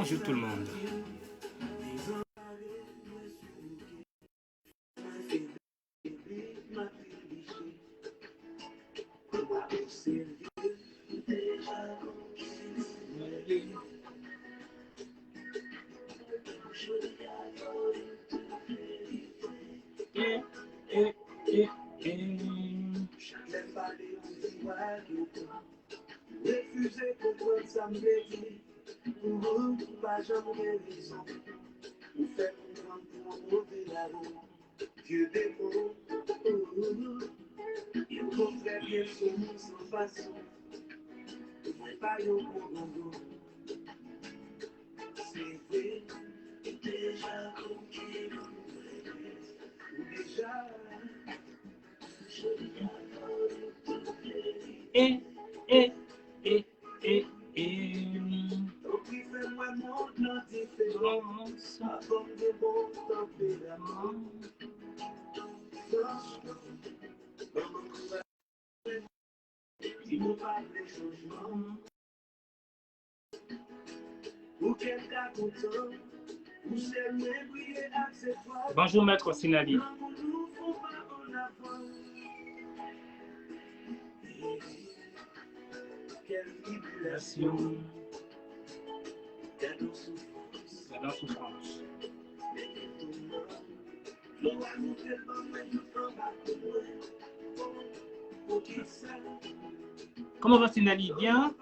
Bonjour tout le monde. Refuser comprendre ça me dit, pour pas jamais raison. Vous faites comprendre pour un mauvais larron. Dieu des mots, il comprend bien son monde sans façon. Vous pas yon condamno. C'est vrai, déjà conquis, déjà, je Et. Donc il fait moins monde dans différence, avant de bon tempérament. Il nous parle des changements. Ou quel cas content, ou c'est le briller accessoire. Bonjour Maître Sinali. Quelle tribulation, quelle souffrance. Comment va Sinali? Bien?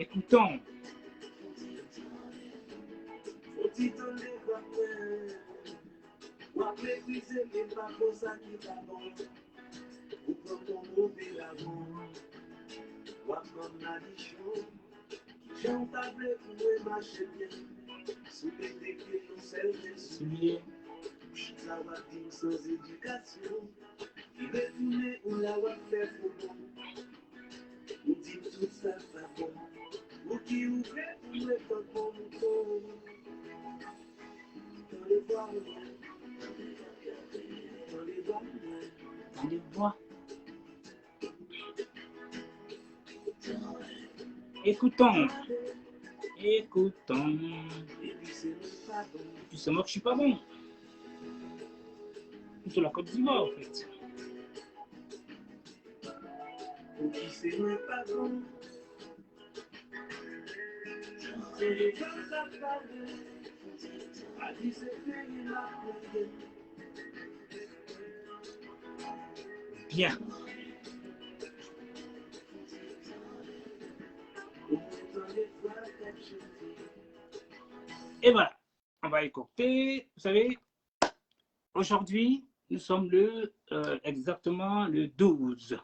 Écoutons. Sans éducation, il est tourné ou la va faire faux. Ou dit tout ça va bon. Ou qui ouvre ou le pas bon mouton. Dans les bois, dans les bois, dans les bois. Écoutons. Écoutons. Tu sais moi que je suis pas bon. Sur la Côte d'Ivoire en fait. Ou qui c'est pas bon. C'est les gens ça parle. A dit c'est pays la paix. Bien. Et voilà, on va écouter. Vous savez, aujourd'hui, nous sommes exactement le 12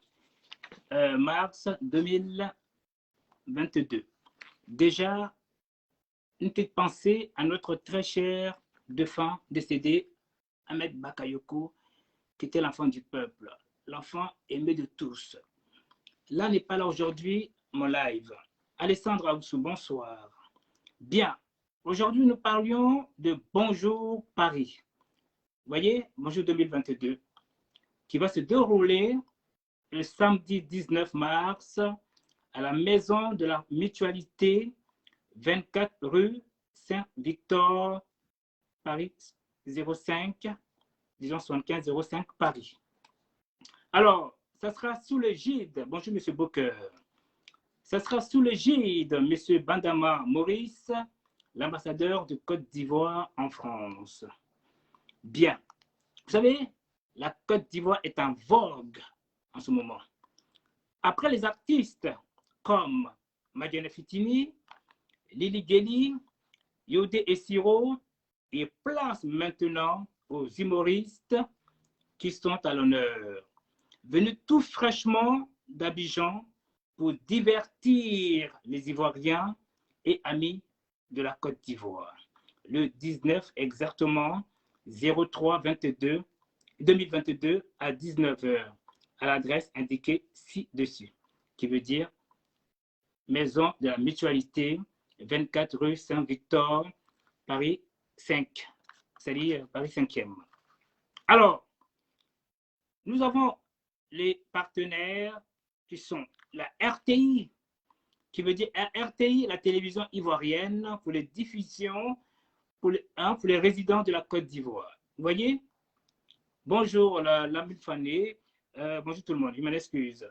mars 2022. Déjà, une petite pensée à notre très cher défunt décédé, Ahmed Bakayoko, qui était l'enfant du peuple, l'enfant aimé de tous. Là n'est pas là aujourd'hui, mon live. Alessandra Oussou, bonsoir. Bien, aujourd'hui nous parlions de Bonjour Paris. Vous voyez, Bonjour 2022, qui va se dérouler le samedi 19 mars à la Maison de la Mutualité, 24 rue Saint-Victor, Paris 05, disons 75 05 Paris. Alors, ça sera sous l'égide, bonjour M. Booker, ça sera sous l'égide de M. Bandama Maurice, l'ambassadeur de Côte d'Ivoire en France. Bien, vous savez, la Côte d'Ivoire est en vogue en ce moment. Après les artistes comme Madiana Fitini, Lili Gelli, Yodé Essiro, et place maintenant aux humoristes qui sont à l'honneur, venus tout fraîchement d'Abidjan pour divertir les Ivoiriens et amis de la Côte d'Ivoire. Le 19 exactement 03-22 2022 à 19h à l'adresse indiquée ci-dessus, qui veut dire Maison de la Mutualité, 24 rue Saint-Victor, Paris 5, c'est-à-dire Paris 5e. Alors, nous avons les partenaires qui sont la RTI, qui veut dire RTI, la télévision ivoirienne, pour les diffusions, pour les résidents de la Côte d'Ivoire. Vous voyez? Bonjour, la Fanny. Bonjour tout le monde, je m'en excuse.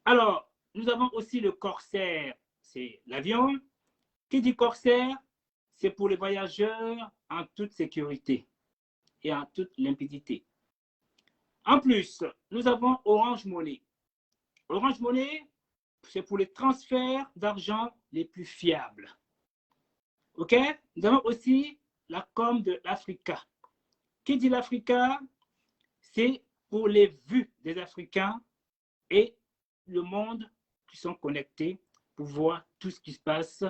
Alors, nous avons aussi le Corsair, c'est l'avion. Qui dit Corsair? C'est pour les voyageurs en toute sécurité et en toute limpidité. En plus, nous avons Orange Money. Orange Money, c'est pour les transferts d'argent les plus fiables. OK? Nous avons aussi la com de l'Africa. Qui dit l'Africa? C'est pour les vues des Africains et le monde qui sont connectés pour voir tout ce qui se passe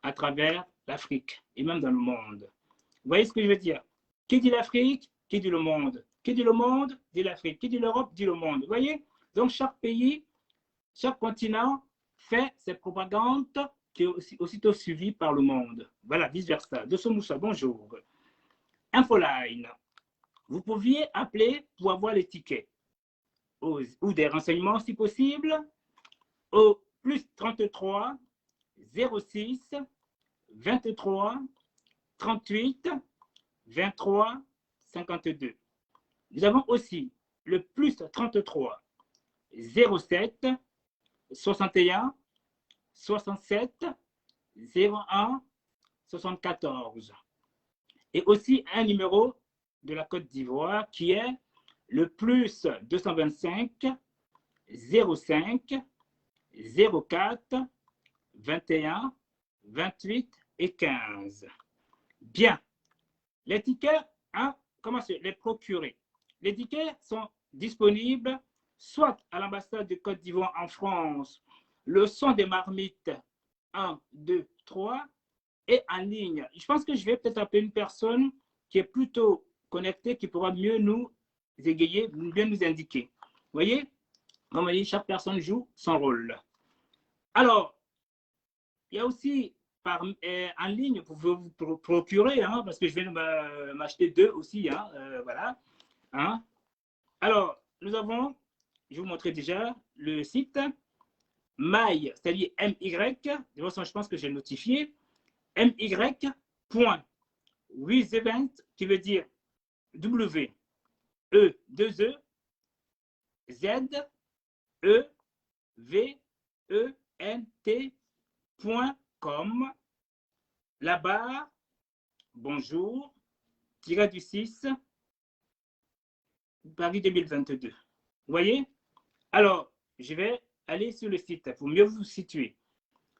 à travers l'Afrique et même dans le monde. Vous voyez ce que je veux dire? Qui dit l'Afrique? Qui dit le monde? Qui dit le monde? Dit l'Afrique. Qui dit l'Europe? Dit le monde. Vous voyez? Donc, chaque pays, chaque continent fait ses propagandes qui est aussitôt suivie par le monde. Voilà, vice-versa. De ce Moussa, bonjour. Infoline. Vous pouviez appeler pour avoir les tickets ou des renseignements si possible au plus 33 06 23 38 23 52. Nous avons aussi le plus 33 07 61 67 01 74. Et aussi un numéro de la Côte d'Ivoire qui est le plus 225 05 04 21 28 et 15. Bien. Les tickets, comment les procurer? Les tickets sont disponibles soit à l'ambassade de Côte d'Ivoire en France, le son des marmites 1, 2, 3, et en ligne. Je pense que je vais peut-être appeler une personne qui est plutôt connectée, qui pourra mieux nous égayer, mieux nous indiquer. Vous voyez? Comme on dit, chaque personne joue son rôle. Alors, il y a aussi en ligne, vous pouvez vous procurer, parce que je vais m'acheter 2 aussi. Voilà. Alors, nous avons, je vais vous montrer déjà le site My, c'est-à-dire MY, de toute façon, je pense que j'ai notifié, my.wizevent, qui veut dire W, E, 2 E, Z, E, V, E, N, T.com, la barre, bonjour, tiré du 6, Paris 2022. Vous voyez? Alors, je vais aller sur le site pour mieux vous situer.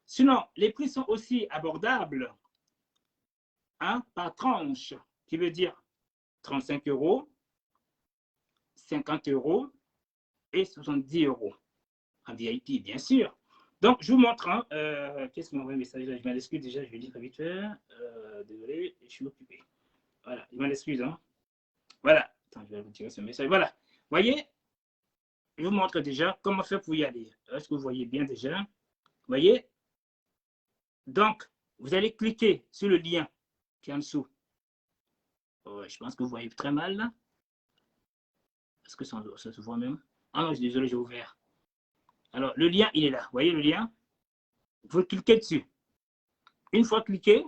Sinon, les prix sont aussi abordables par tranche, qui veut dire 35 €, 50 € et 70 € en VIP, bien sûr. Donc, je vous montre. Qu'est-ce qu'on m'envoie un message là? Je m'en excuse déjà, je vais dire très vite. Désolé, je suis occupé. Voilà, je m'en excuse. Voilà. Attends, je vais retirer ce message. Voilà. Vous voyez? Je vous montre déjà comment faire pour y aller. Est-ce que vous voyez bien déjà? Vous voyez? Donc, vous allez cliquer sur le lien qui est en dessous. Je pense que vous voyez très mal là. Est-ce que ça se voit même? Ah non, je suis désolé, j'ai ouvert. Alors, le lien, il est là. Vous voyez le lien? Vous cliquez dessus. Une fois cliqué,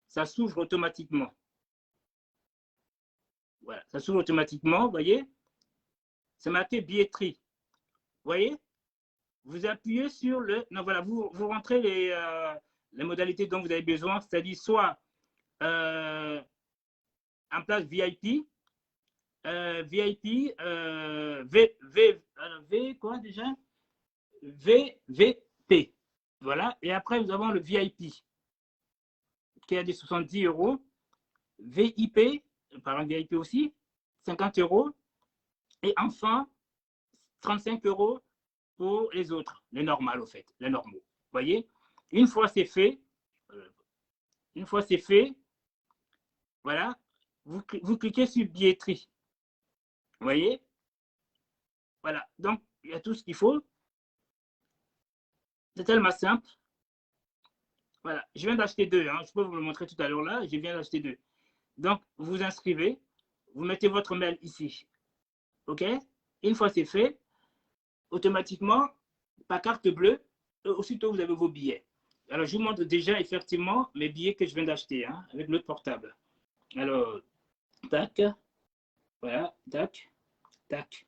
ça s'ouvre automatiquement. Voilà, ça s'ouvre automatiquement, vous voyez? C'est marqué billetterie. Vous voyez? Vous appuyez sur le... Non, voilà, vous rentrez les modalités dont vous avez besoin, c'est-à-dire soit en place VIP, VIP, quoi déjà? VVP. Voilà. Et après, nous avons le VIP qui est à des 70 €. VIP, par un VIP aussi, 50 €. Et enfin, 35 € pour les autres, les normales au fait, les normaux. Vous voyez? Une fois c'est fait, voilà, vous cliquez sur billetterie. Vous voyez? Voilà, donc il y a tout ce qu'il faut. C'est tellement simple. Voilà, je viens d'acheter 2, hein. Je peux vous le montrer tout à l'heure là, je viens d'acheter 2. Donc, vous vous inscrivez, vous mettez votre mail ici. OK? Une fois c'est fait, automatiquement, par carte bleue, aussitôt vous avez vos billets. Alors, je vous montre déjà effectivement mes billets que je viens d'acheter, hein, avec l'autre portable. Alors, tac, voilà, tac, tac.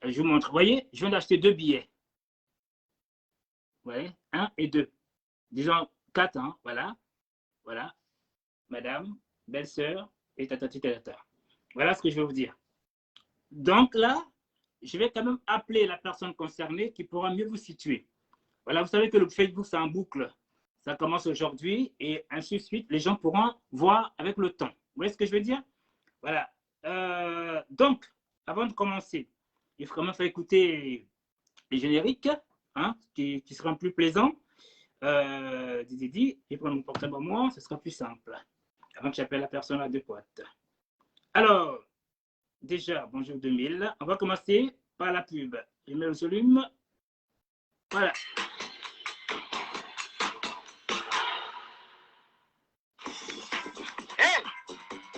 Je vous montre. Vous voyez, je viens d'acheter 2 billets. Vous voyez, 1 et 2. Disons 4, hein, voilà. Voilà, madame, belle-sœur, et tatati tatata. Voilà ce que je vais vous dire. Donc là, je vais quand même appeler la personne concernée qui pourra mieux vous situer. Voilà, vous savez que le Facebook, c'est en boucle. Ça commence aujourd'hui et ainsi de suite. Les gens pourront voir avec le temps. Vous voyez ce que je veux dire? Voilà. Donc, avant de commencer, il faut quand même faire écouter les génériques, hein, qui seront plus plaisants. Je vais prendre mon portable à moi, ce sera plus simple. Avant que j'appelle la personne adéquate. Alors, déjà, bonjour 2000. On va commencer par la pub. Je mets le volume. Voilà. Hey!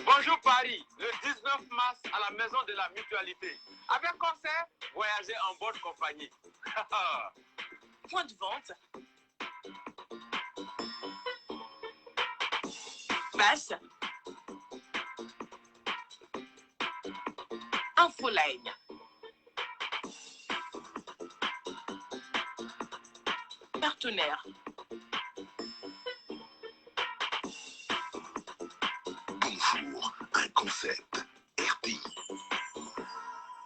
Bonjour Paris, le 19 mars à la Maison de la Mutualité. Avec concert, voyager en bonne compagnie. Point de vente. Basse. Infoline. Partenaire. Bonjour, un concept RT.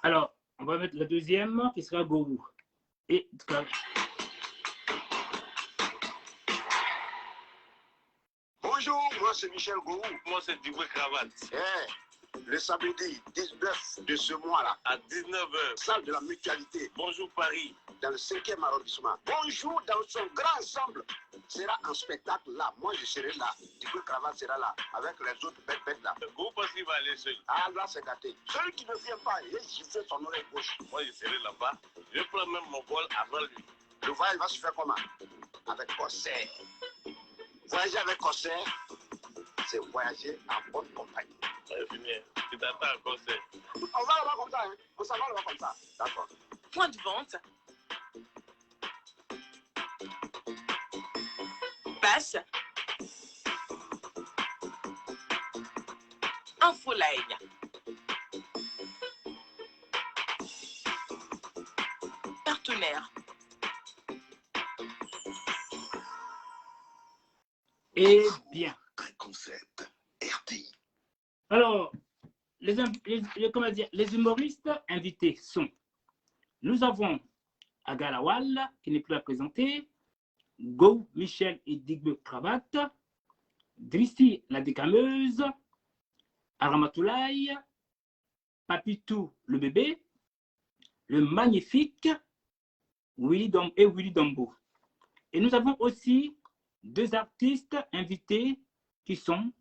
Alors, on va mettre la deuxième qui sera Gourou. Et Bonjour, moi c'est Michel Gourou. Moi c'est Diboué Cravate. Le samedi 19 de ce mois-là, À 19h. salle de la Mutualité, Bonjour Paris. dans le 5e arrondissement. Bonjour dans son grand ensemble sera en spectacle là. Moi je serai là. Diboué Cravate sera là avec les autres bêtes là. Vous pensez qu'il va aller seul? Ah là c'est gâté. Celui qui ne vient pas, il gifle son oreille gauche. Moi je serai là-bas. Je prends même mon vol avant lui. Le voyage va se faire comment? Avec concert. Voyager avec concert, c'est voyager en bonne compagnie. Tu t'attends en concert. On va là-bas comme ça, hein. On s'en va là-bas comme ça. D'accord. Point de vente. Basse. Infoline. Partenaire. et bien. Un concept RT. Alors, comment dire, les humoristes invités sont, nous avons Agalawal, qui n'est plus à présenter, Go, Michel et Digbe Cravate, Drissi, la décameuse, Aramatoulaye, Papitou, le bébé, le magnifique Willy Dambo. Et nous avons aussi 2 artistes invités qui sont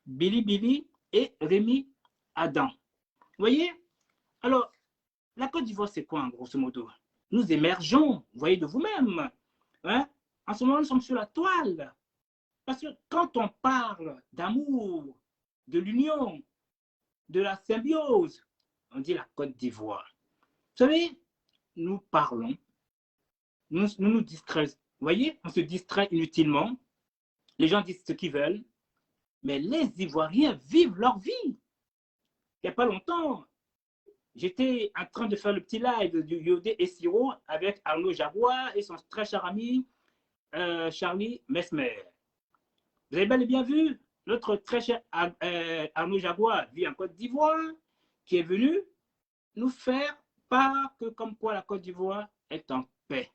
Billy Billy et Rémi Adam. Vous voyez? Alors, la Côte d'Ivoire, c'est quoi, en grosso modo? Nous émergeons, vous voyez de vous-même. Hein? En ce moment, nous sommes sur la toile. Parce que quand on parle d'amour, de l'union, de la symbiose, on dit la Côte d'Ivoire. Vous savez, nous parlons, nous distraisons. Vous voyez, on se distrait inutilement. Les gens disent ce qu'ils veulent. Mais les Ivoiriens vivent leur vie. Il n'y a pas longtemps, j'étais en train de faire le petit live du Yodé et Siro avec Arnaud Jaguar et son très cher ami Charlie Mesmer. Vous avez bel et bien vu, notre très cher Arnaud Jaguar vit en Côte d'Ivoire, qui est venu nous faire part que comme quoi la Côte d'Ivoire est en paix.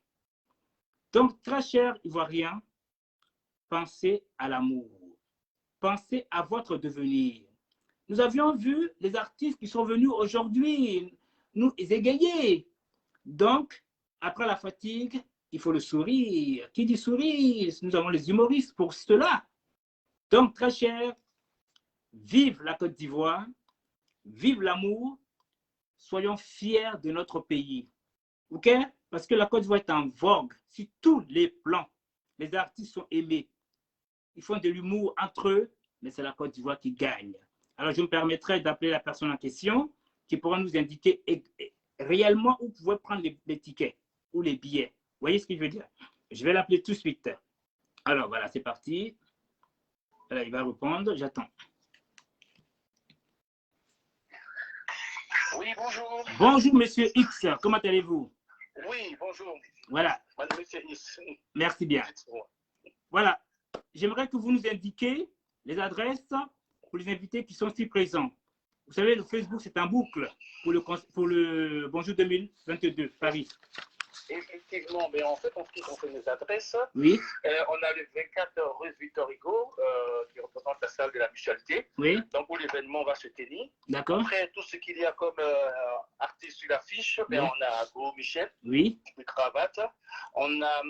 Donc, très chers Ivoiriens, pensez à l'amour. Pensez à votre devenir. Nous avions vu les artistes qui sont venus aujourd'hui nous égayer. Donc, après la fatigue, il faut le sourire. Qui dit sourire? Nous avons les humoristes pour cela. Donc, très cher, vive la Côte d'Ivoire, vive l'amour, soyons fiers de notre pays. OK? Parce que la Côte d'Ivoire est en vogue sur tous les plans. Les artistes sont aimés. Ils font de l'humour entre eux, mais c'est la Côte d'Ivoire qui gagne. Alors, je me permettrai d'appeler la personne en question qui pourra nous indiquer réellement où vous pouvez prendre les tickets ou les billets. Vous voyez ce que je veux dire? Je vais l'appeler tout de suite. Alors, voilà, c'est parti. Voilà, il va répondre. J'attends. Oui, bonjour. Bonjour, monsieur X. Comment allez-vous? Oui, bonjour. Voilà. Madame Monsieur Is. Merci bien. Voilà. J'aimerais que vous nous indiquiez les adresses pour les invités qui sont ici présents. Vous savez, le Facebook, c'est un boucle pour le Bonjour 2022, Paris. Effectivement, mais en fait, on fait nos adresses. Oui, On a le 24 rue Victor Hugo, qui représente la salle de la mutualité, oui, donc où l'événement va se tenir. d'accord. Après, tout ce qu'il y a comme artiste sur l'affiche, ben, Oui. on a Gros Michel, Oui, une cravate. On a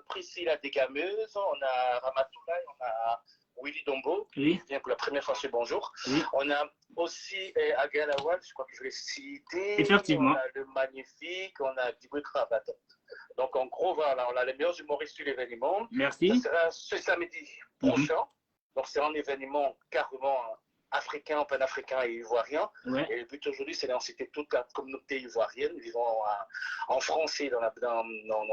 Priscilla Desgameuse, on a Ramatoulaye, on a Willy Dombo, qui oui, vient pour la première fois chez Bonjour. oui, On a aussi Agalawal, je crois que je vais citer. effectivement. On a le Magnifique, on a Diboué Cravate. Donc en gros, voilà, on a les meilleurs humoristes sur l'événement. Merci. Ça sera ce samedi prochain. Donc c'est un événement carrément africain, panafricain et ivoirien. Ouais. Et le but aujourd'hui, c'est d'inciter toute la communauté ivoirienne vivant en France et dans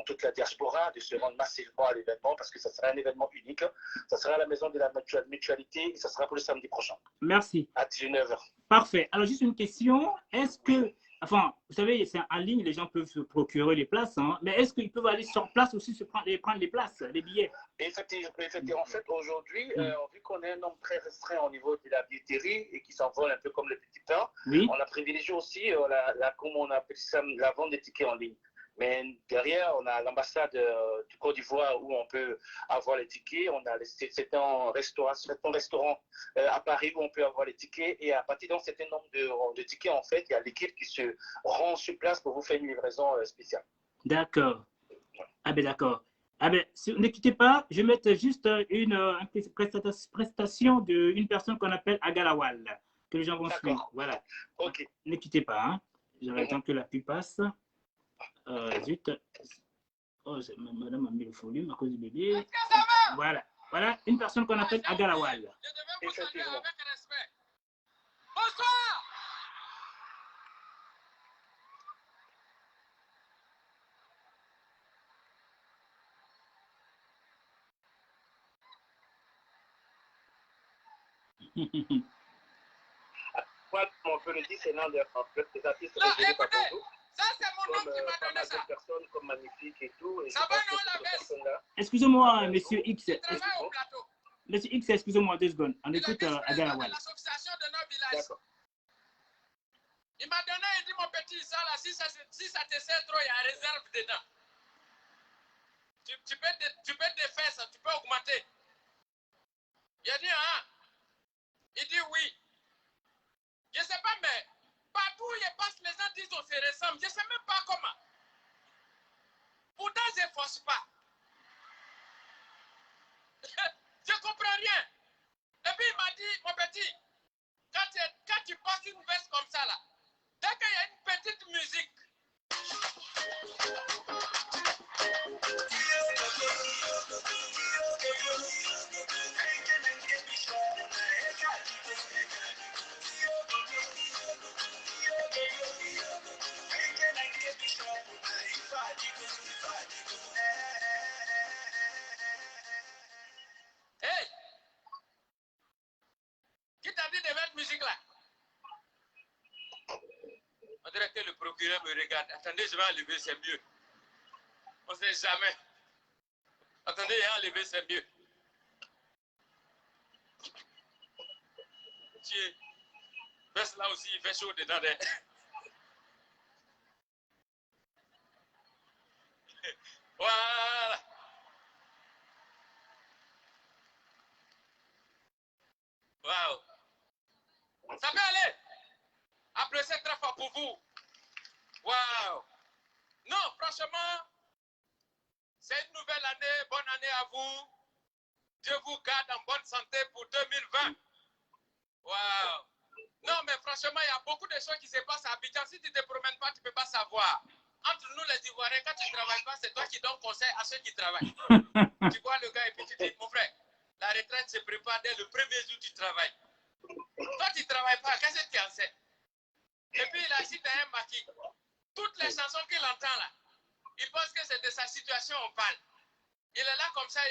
toute la diaspora de se rendre massivement à l'événement parce que ça sera un événement unique. Ça sera à la maison de la mutualité et ça sera pour le samedi prochain. Merci. À 19h. Parfait. Alors, juste une question. Est-ce que, enfin, vous savez, c'est en ligne, les gens peuvent se procurer les places, hein, mais est-ce qu'ils peuvent aller sur place aussi prendre les places, les billets? Effectivement, en fait, aujourd'hui, vu qu'on est un nombre très restreint au niveau de la billetterie et qui s'envole un peu comme le petit pain, Oui, on a privilégié aussi comme on appelle ça, la vente des tickets en ligne. Mais derrière, on a l'ambassade du Côte d'Ivoire où on peut avoir les tickets. On a c'est un restaurant à Paris où on peut avoir les tickets. Et à partir d'un certain nombre de tickets, en fait, il y a l'équipe qui se rend sur place pour vous faire une livraison spéciale. d'accord. Ah ben d'accord. Ah ben, ne quittez pas, je vais mettre juste une prestation d'une personne qu'on appelle Agalawal, que les gens vont suivre. Voilà. Ok. Ne quittez pas, hein. J'attends que la pub passe. Zut. Oh, madame a mis le volume à cause du bébé. Voilà. Voilà une personne qu'on appelle Agalawal. Effectivement. Bonsoir. Moi, on peut le dire, c'est l'un des artistes Non, révélés par écoutez, Bonjour. ça c'est mon Comme homme qui m'a pas donné mal ça. de personnes comme Magnifique et tout. Et Ça va, non, la veste? Excusez-moi, monsieur X. Il travaille au plateau. Monsieur X, excusez-moi 2 secondes. On Il est écoute vice-président de Agalawal. l'association de nos villages. D'accord. Il m'a donné, il dit mon petit, ça là, si ça te sert trop, il y a réserve dedans. Tu peux défaire ça, tu peux augmenter. Il a dit, hein? Il dit oui. Je ne sais pas, mais partout où il passe, les gens disent on se ressemble. Je ne sais même pas comment. Pourtant, je ne force pas. Je ne comprends rien. Et puis il m'a dit, mon petit, quand tu passes une veste comme ça là, dès qu'il y a une petite musique, hey, qui t'a dit de mettre musique là? On dirait que le procureur me regarde. Attendez, je vais enlever, c'est mieux. On ne sait jamais. Attendez, il a enlevé, c'est mieux. Dieu. Veste là aussi, il fait chaud dedans. Voilà. Waouh. Ça peut aller. Applaudissez très fort pour vous. Waouh. Non, franchement, c'est une nouvelle année. Bonne année à vous. Dieu vous garde en bonne santé pour 2020. Waouh. Non, mais franchement, il y a beaucoup de choses qui se passent à Abidjan. Si tu ne te promènes pas, tu ne peux pas savoir. Entre nous, les Ivoiriens, quand tu ne travailles pas, c'est toi qui donnes conseil à ceux qui travaillent. Tu vois le gars et puis tu dis, mon frère, la retraite se prépare dès le premier jour du travail. Toi, tu ne travailles pas, qu'est-ce que tu en sais? Et puis là, si tu as un maquis, toutes les chansons qu'il entend là, il pense que c'est de sa situation on parle. Il est là comme ça.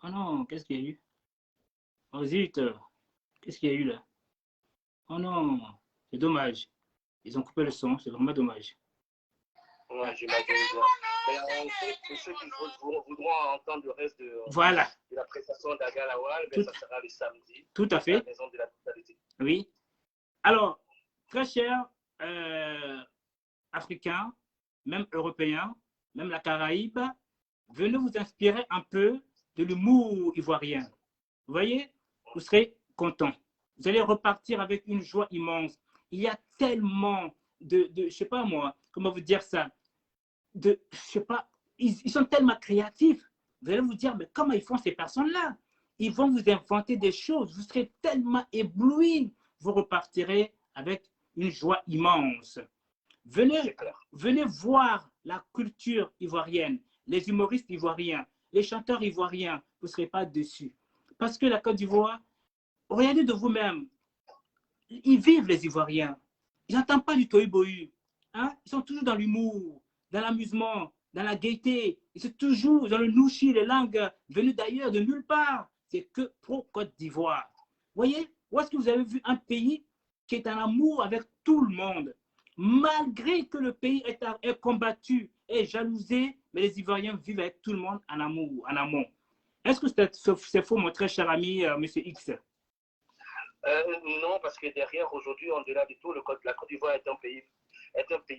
Oh non, qu'est-ce qu'il y a eu? Oh zut, qu'est-ce qu'il y a eu là? Oh non, c'est dommage. Ils ont coupé le son, c'est vraiment dommage. Ouais, j'imagine bien. Mais pour ceux qui voudront entendre le reste de la prestation d'Agalawal, ça sera le samedi. Tout à fait. À la maison de la totalité. Oui. Alors, très chers Africains, même Européens, même la Caraïbe, venez vous inspirer un peu de l'humour ivoirien. Vous voyez, vous serez contents. Vous allez repartir avec une joie immense. Il y a tellement de je ne sais pas moi, comment vous dire ça, je sais pas, ils sont tellement créatifs. Vous allez vous dire, mais comment ils font ces personnes-là? Ils vont vous inventer des choses. Vous serez tellement éblouis. Vous repartirez avec une joie immense. Venez voir la culture ivoirienne, les humoristes ivoiriens, les chanteurs ivoiriens. Vous ne serez pas déçus. Parce que la Côte d'Ivoire, regardez de vous-même, ils vivent les Ivoiriens. Ils n'entendent pas du tohu-bohu. Hein? Ils sont toujours dans l'humour, dans l'amusement, dans la gaieté. Ils sont toujours dans le nouchi, les langues venues d'ailleurs, de nulle part. C'est que pro Côte d'Ivoire. Voyez, où est-ce que vous avez vu un pays qui est en amour avec tout le monde, malgré que le pays est combattu, est jalousé, mais les Ivoiriens vivent avec tout le monde en amour, en amont. Est-ce que c'est faux, mon très cher ami, Monsieur X? Non, parce que derrière, aujourd'hui, au-delà de tout, la Côte d'Ivoire est un pays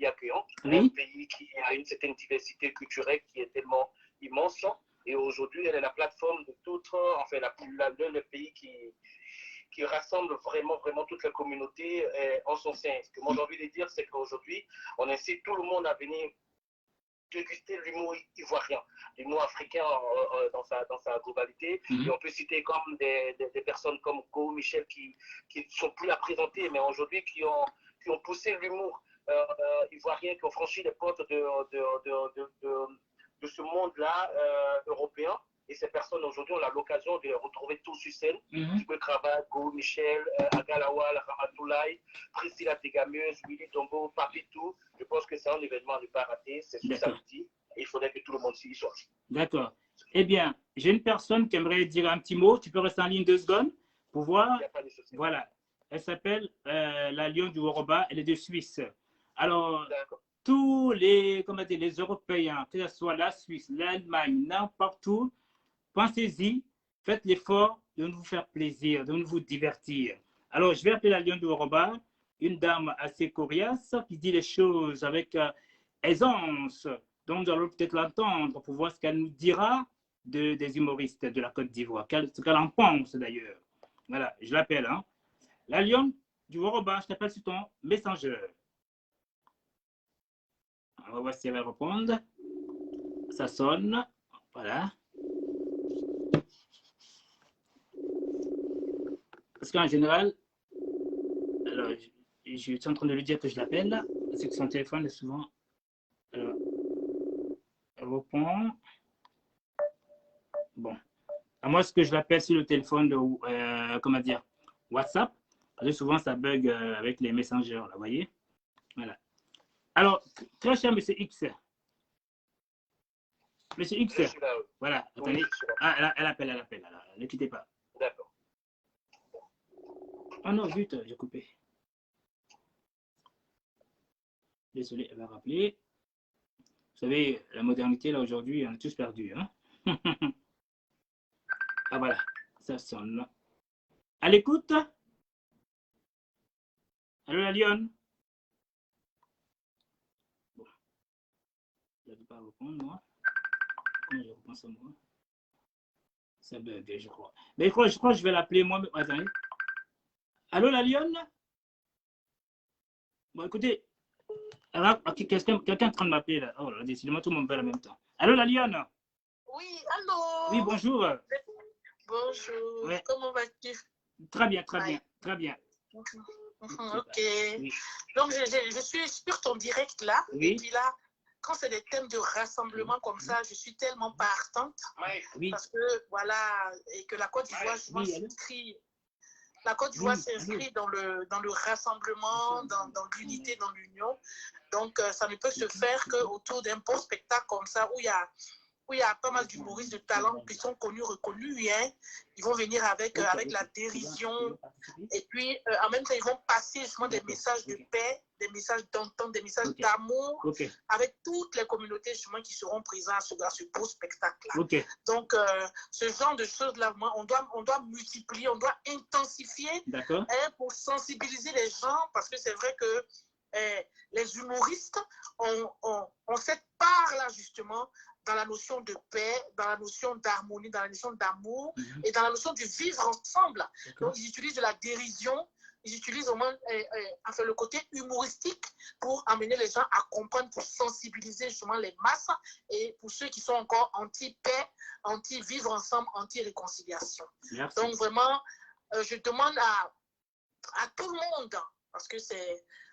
accueillant, oui. Un pays qui a une certaine diversité culturelle qui est tellement immense. Et aujourd'hui, elle est la plateforme de tout, enfin, le pays qui rassemble vraiment toute la communauté en son sein. Ce que moi j'ai envie de dire, c'est qu'aujourd'hui, on incite tout le monde à venir déguster l'humour ivoirien, l'humour africain dans sa globalité. Et on peut citer comme des personnes comme Go, Michel, qui ne sont plus à présenter, mais aujourd'hui qui ont poussé l'humour ivoirien, qui ont franchi les portes de ce monde-là européen. Et ces personnes, aujourd'hui, on a l'occasion de les retrouver tous sur scène. Tibé Cravate, Go, Michel, Agalawal, Ramatoulaye, Priscilla Tegameuse, Willy Tombo, Papitou. Je pense que c'est un événement à ne pas rater. C'est ce samedi. Et il faudrait que tout le monde s'y soit. D'accord. Eh bien, j'ai une personne qui aimerait dire un petit mot. Tu peux rester en ligne 2 secondes pour voir. Voilà. Elle s'appelle la Lion du Woroba. Elle est de Suisse. Alors, tous les Européens, que ce soit la Suisse, l'Allemagne, n'importe où, pensez-y, faites l'effort de nous faire plaisir, de nous divertir. Alors, je vais appeler la Lion du Woroba, une dame assez coriace qui dit les choses avec aisance. Donc, nous allons peut-être l'entendre pour voir ce qu'elle nous dira des humoristes de la Côte d'Ivoire, ce qu'elle en pense d'ailleurs. Voilà, je l'appelle. Hein. La Lion du Woroba, je t'appelle sur ton messenger. On va voir si elle va répondre. Ça sonne. Voilà. Parce qu'en général, alors, je suis en train de lui dire que je l'appelle, parce que son téléphone est souvent. Alors, elle répond. Bon. À moi, ce que je l'appelle sur le téléphone de, comment dire, WhatsApp, parce que souvent ça bug avec les messengers, là, vous voyez. Voilà. Alors, très cher Monsieur X. Monsieur X. Voilà, attendez. Ah, elle appelle. Alors, ne quittez pas. D'accord. Oh non, zut, j'ai coupé. Désolé, elle va rappeler. Vous savez, la modernité, là, aujourd'hui, on est tous perdus. Hein. Ah, voilà, ça sonne. À l'écoute. Allô, la lionne? Bon, je ne vais pas répondre, moi. Comment je repense à moi? Ça bug, je crois. Mais je crois que je vais l'appeler moi. Attendez. Allô, la lionne? Bon, écoutez, quelqu'un est en train de m'appeler là. Oh là, décidément, tout le monde fait en même temps. Allô, la lionne? Oui, allô? Oui, bonjour. Bonjour, Ouais. comment vas-tu? Très bien, très bien, très bien. Ok. Oui. Donc, je suis sur ton direct là. Oui. Et puis là, quand c'est des thèmes de rassemblement comme ça, je suis tellement partante. Oui. Parce que, voilà, et que la Côte d'Ivoire, je pense, s'inscrit. La Côte d'Ivoire s'inscrit dans le rassemblement, dans l'unité, dans l'union. Donc, ça ne peut se faire qu'autour d'un beau spectacle comme ça, où il y a pas mal d'humoristes de talent qui sont connus, reconnus. Hein. Ils vont venir avec la dérision. Et puis, en même temps, ils vont passer justement des messages de paix, des messages d'entente, des messages d'amour, avec toutes les communautés justement qui seront présentes à ce beau spectacle-là. Donc, ce genre de choses-là, on doit multiplier, on doit intensifier pour sensibiliser les gens, parce que c'est vrai que les humoristes ont cette part-là justement dans la notion de paix, dans la notion d'harmonie, dans la notion d'amour et dans la notion de vivre ensemble. Donc, ils utilisent de la dérision, ils utilisent au moins enfin, le côté humoristique pour amener les gens à comprendre, pour sensibiliser justement les masses et pour ceux qui sont encore anti-paix, anti-vivre ensemble, anti-réconciliation. Donc, vraiment, je demande à tout le monde, parce que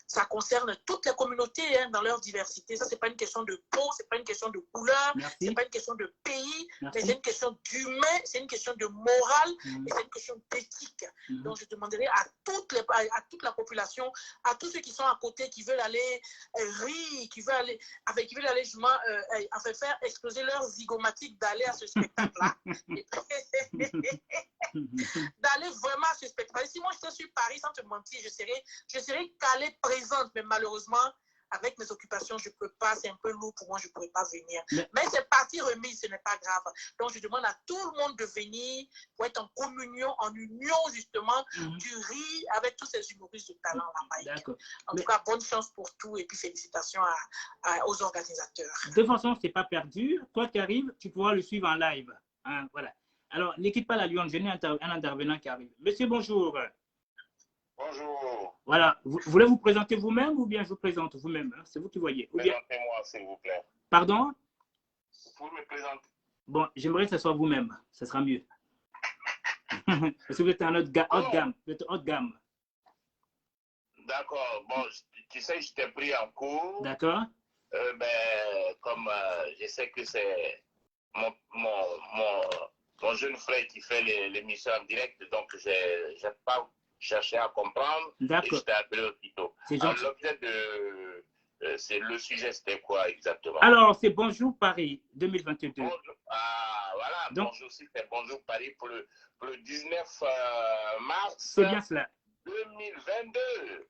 ça concerne toutes les communautés dans leur diversité. Ça, ce n'est pas une question de peau, ce n'est pas une question de couleur, ce n'est pas une question de pays, mais c'est une question d'humain, c'est une question de morale et c'est une question d'éthique. Donc, je demanderai à toute la population, à tous ceux qui sont à côté, qui veulent aller rire, qui veulent aller justement faire exploser leur zygomatique, d'aller à ce spectacle-là. D'aller vraiment à ce spectacle. Si moi, j'étais sur Paris, sans te mentir, je serais calée présente, mais malheureusement, avec mes occupations, je ne peux pas, c'est un peu lourd pour moi, je ne pourrais pas venir. Mais c'est partie remise, ce n'est pas grave. Donc, je demande à tout le monde de venir pour être en communion, en union, justement, du riz avec tous ces humoristes de talent là, Mike. En tout cas, bonne chance pour tout et puis félicitations aux organisateurs. De toute façon, ce n'est pas perdu. Toi qui arrives, tu pourras le suivre en live. Hein, voilà. Alors, ne quitte pas la Lyon, j'ai un intervenant qui arrive. Monsieur, bonjour. Bonjour. Voilà. Vous voulez vous présenter vous-même ou bien je vous présente vous-même? Hein? C'est vous qui voyez. Présentez-moi, s'il vous plaît. Pardon? Vous me présentez. Bon, j'aimerais que ce soit vous-même. Ce sera mieux. Parce que vous êtes un autre haute gamme. Vous êtes haute gamme. D'accord. Bon, tu sais, je t'ai pris en cours. D'accord. Comme je sais que c'est mon jeune frère qui fait l'émission en direct, donc je n'ai pas cherché à comprendre. D'accord. Et je t'ai appelé aussitôt. L'objet le sujet, c'était quoi exactement? Alors, c'est Bonjour Paris 2022. Bonjour. Ah, voilà. Donc, bonjour, c'était Bonjour Paris pour le 19 mars. C'est bien cela. 2022.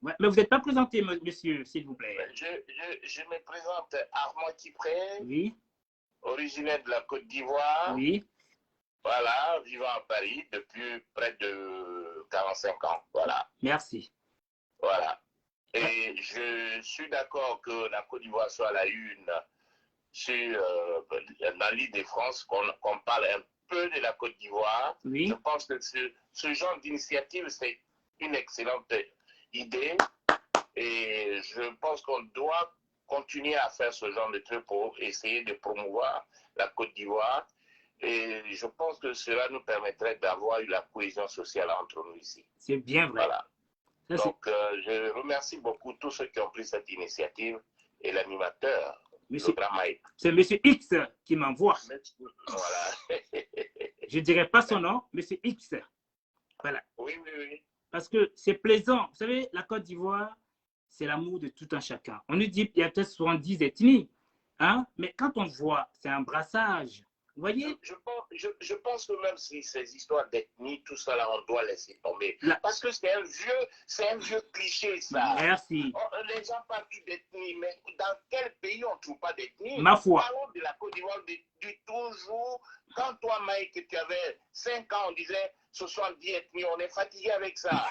Ouais, mais vous n'êtes pas présenté, monsieur, s'il vous plaît. Je me présente Armand Kipré. Oui. Originaire de la Côte d'Ivoire. Oui. Voilà, vivant à Paris depuis près de 45 ans. Voilà. Merci. Voilà. Et je suis d'accord que la Côte d'Ivoire soit à la une dans l'île de France, qu'on parle un peu de la Côte d'Ivoire. Oui. Je pense que ce genre d'initiative, c'est une excellente idée. Et je pense qu'on doit continuer à faire ce genre de trucs pour essayer de promouvoir la Côte d'Ivoire. Et je pense que cela nous permettrait d'avoir la cohésion sociale entre nous ici. C'est bien vrai. Voilà. Donc, je remercie beaucoup tous ceux qui ont pris cette initiative et l'animateur, le grand Mike. C'est M. X qui m'envoie. Voilà. Je ne dirais pas son nom, M. X. Voilà. Oui, oui, oui. Parce que c'est plaisant. Vous savez, la Côte d'Ivoire, c'est l'amour de tout un chacun. On nous dit qu'il y a peut-être 70 ethnies, hein? Mais quand on voit, c'est un brassage. Vous voyez? Je pense que même si ces histoires d'ethnie, tout ça, là, on doit laisser tomber. Parce que c'est un vieux cliché, ça. Merci. Les gens parlent d'ethnie, mais dans quel pays on ne trouve pas d'ethnie? Ma foi. Parlons de la Côte d'Ivoire du toujours. Quand toi, Mike, tu avais 5 ans, on disait 70 ethnies, on est fatigué avec ça.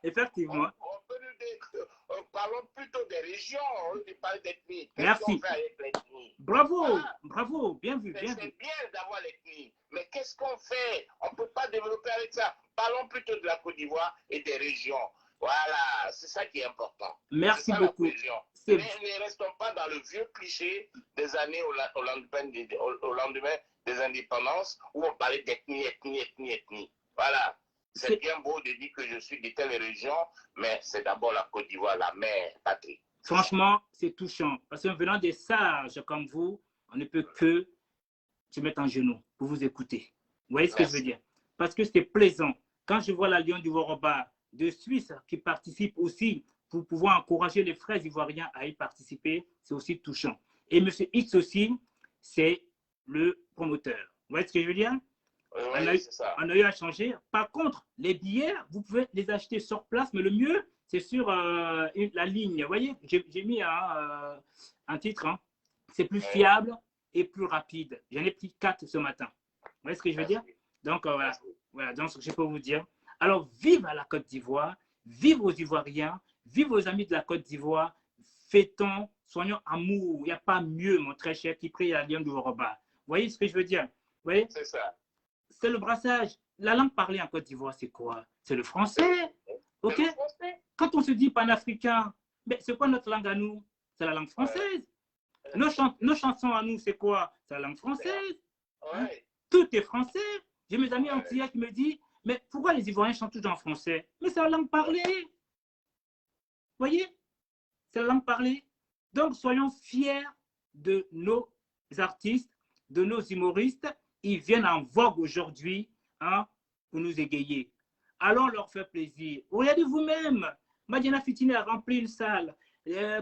Effectivement. On peut des régions, on ne parle d'ethnie. Merci. Qu'est-ce qu'on fait avec l'ethnie? Bravo, Voilà. bravo, bien vu, bien vu. C'est bien d'avoir l'ethnie, mais qu'est-ce qu'on fait? On ne peut pas développer avec ça. Parlons plutôt de la Côte d'Ivoire et des régions. Voilà, c'est ça qui est important. Merci ça, beaucoup. Ne restons pas dans le vieux cliché des années au lendemain des indépendances où on parlait d'ethnie, ethnie. Voilà. C'est bien beau de dire que je suis de telle région, mais c'est d'abord la Côte d'Ivoire, la mère patrie. Franchement, c'est touchant. Parce que venant des sages comme vous, on ne peut que se mettre en genoux pour vous écouter. Vous voyez ce que je veux dire? Parce que c'est plaisant. Quand je vois la Lion du Woroba de Suisse qui participe aussi pour pouvoir encourager les frères ivoiriens à y participer, c'est aussi touchant. Et M. X aussi, c'est le promoteur. Vous voyez ce que je veux dire? Oui, on a eu à changer. Par contre, les billets, vous pouvez les acheter sur place, mais le mieux, c'est sur la ligne. Vous voyez, j'ai mis un titre. Hein. C'est plus fiable et plus rapide. J'en ai pris 4 ce matin. Vous voyez ce que je veux dire? Donc, voilà, donc je peux vous dire. Alors, vive à la Côte d'Ivoire, vive aux Ivoiriens, vive aux amis de la Côte d'Ivoire. Fêtons, soignons amour. Il n'y a pas mieux, mon très cher, qui prie à la Lion du Woroba. Vous voyez ce que je veux dire? Vous voyez? C'est ça. C'est le brassage. La langue parlée en Côte d'Ivoire, c'est quoi? C'est le français. OK? Le français. Quand on se dit panafricain, c'est quoi notre langue à nous? C'est la langue française. Nos chansons à nous, c'est quoi? C'est la langue française. Tout est français. J'ai mes amis antillais qui me disent, mais pourquoi les Ivoiriens chantent tout en français? Mais c'est la langue parlée. Vous voyez? C'est la langue parlée. Donc, soyons fiers de nos artistes, de nos humoristes. Ils viennent en vogue aujourd'hui pour nous égayer. Allons leur faire plaisir. Regardez vous-même. Madiana Fitine a rempli une salle.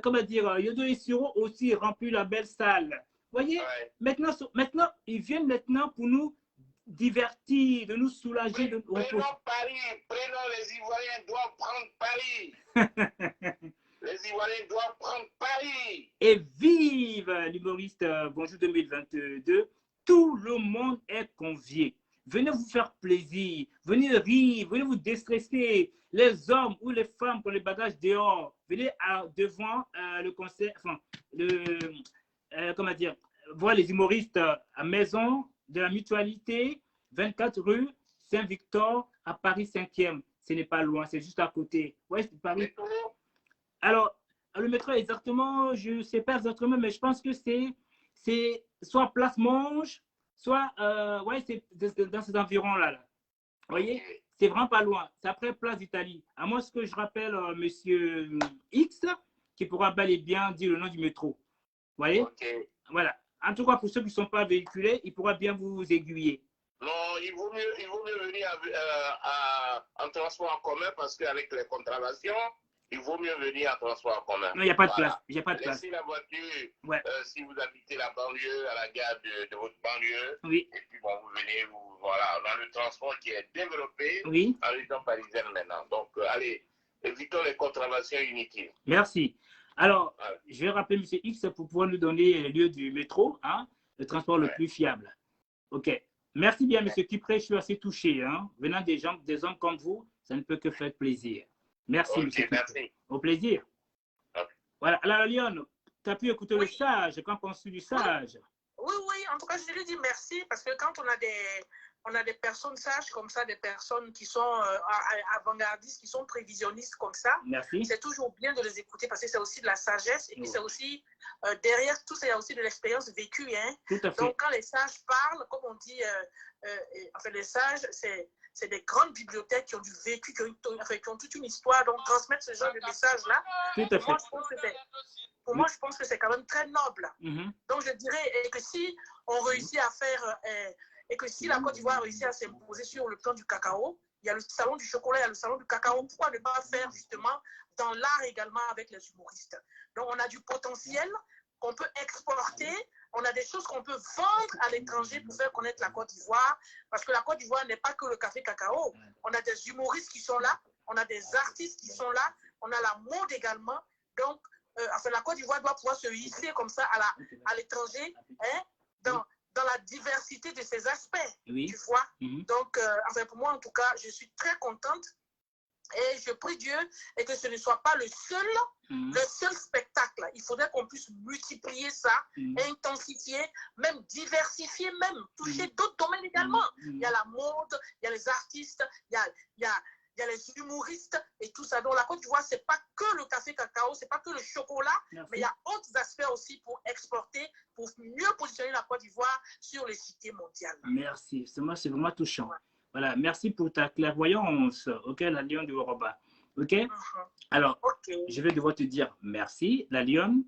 Comment dire, Yodo et Siro aussi rempli la belle salle. Vous voyez? Maintenant, ils viennent maintenant pour nous divertir, de nous soulager. Prenons Paris. Prenons les Ivoiriens doivent prendre Paris. Les Ivoiriens doivent prendre Paris. Et vive l'humoriste Bonjour 2022. Tout le monde est convié. Venez vous faire plaisir, venez rire, venez vous déstresser. Les hommes ou les femmes qui ont les bagages dehors, venez devant le concert, enfin, comment dire, voir les humoristes à Maison de la Mutualité, 24 rue Saint-Victor, à Paris 5e. Ce n'est pas loin, c'est juste à côté. Ouais, c'est Paris. Alors, le métro exactement, je ne sais pas exactement, mais je pense que c'est soit Place Monge, soit, c'est dans ces environs-là. Vous voyez, c'est vraiment pas loin. C'est après Place d'Italie. À moins que je rappelle Monsieur X, qui pourra bel et bien dire le nom du métro. Vous voyez? Voilà. En tout cas, pour ceux qui ne sont pas véhiculés, il pourra bien vous aiguiller. Non, il vaut mieux venir en transport en commun parce qu'avec les contraventions, il vaut mieux venir en transport en commun. Non, il n'y a pas de place. Il n'y a pas de place. Laissez la voiture si vous habitez la banlieue, à la gare de votre banlieue. Oui. Et puis, bon, vous venez, voilà, dans le transport qui est développé en région parisienne maintenant. Donc, allez, évitons les contraventions inutiles. Merci. Alors, je vais rappeler M. X pour pouvoir nous donner le lieu du métro, le transport le plus fiable. OK. Merci bien, M. Kipré. Je suis assez touché. Venant des hommes comme vous, ça ne peut que faire plaisir. Merci, M. Kipré. Au plaisir. Voilà. Alors, Lyon, tu as pu écouter le sage. Qu'en penses-tu du sage? Oui, en tout cas, je lui dis merci parce que quand on a des personnes sages comme ça, des personnes qui sont avant-gardistes, qui sont prévisionnistes comme ça, c'est toujours bien de les écouter parce que c'est aussi de la sagesse et puis c'est aussi, derrière tout ça, il y a aussi de l'expérience vécue. Tout à fait. Donc, quand les sages parlent, comme on dit, les sages, c'est des grandes bibliothèques qui ont du vécu, qui ont toute une histoire. Donc, transmettre ce genre de message-là, pour moi, je pense que c'est quand même très noble. Donc, je dirais que si on réussit à faire, et que si la Côte d'Ivoire réussit à s'imposer sur le plan du cacao, il y a le salon du chocolat, il y a le salon du cacao. Pourquoi ne pas faire justement dans l'art également avec les humoristes? Donc, on a du potentiel qu'on peut exporter. On a des choses qu'on peut vendre à l'étranger pour faire connaître la Côte d'Ivoire. Parce que la Côte d'Ivoire n'est pas que le café cacao. On a des humoristes qui sont là. On a des artistes qui sont là. On a la mode également. Donc, la Côte d'Ivoire doit pouvoir se hisser comme ça à l'étranger, dans la diversité de ses aspects, tu vois. Donc, pour moi, en tout cas, je suis très contente Et je prie Dieu et que ce ne soit pas le seul spectacle. Il faudrait qu'on puisse multiplier ça, intensifier, même diversifier, même toucher d'autres domaines également. Il y a la mode, il y a les artistes, il y a les humoristes et tout ça. Donc la Côte d'Ivoire, ce n'est pas que le café cacao, ce n'est pas que le chocolat, mais il y a d'autres aspects aussi pour exporter, pour mieux positionner la Côte d'Ivoire sur les cités mondiales. Merci, c'est vraiment touchant. Ouais. Voilà, merci pour ta clairvoyance, ok, la Lionne de Woroba. Ok? Alors, je vais devoir te dire merci, la Lionne.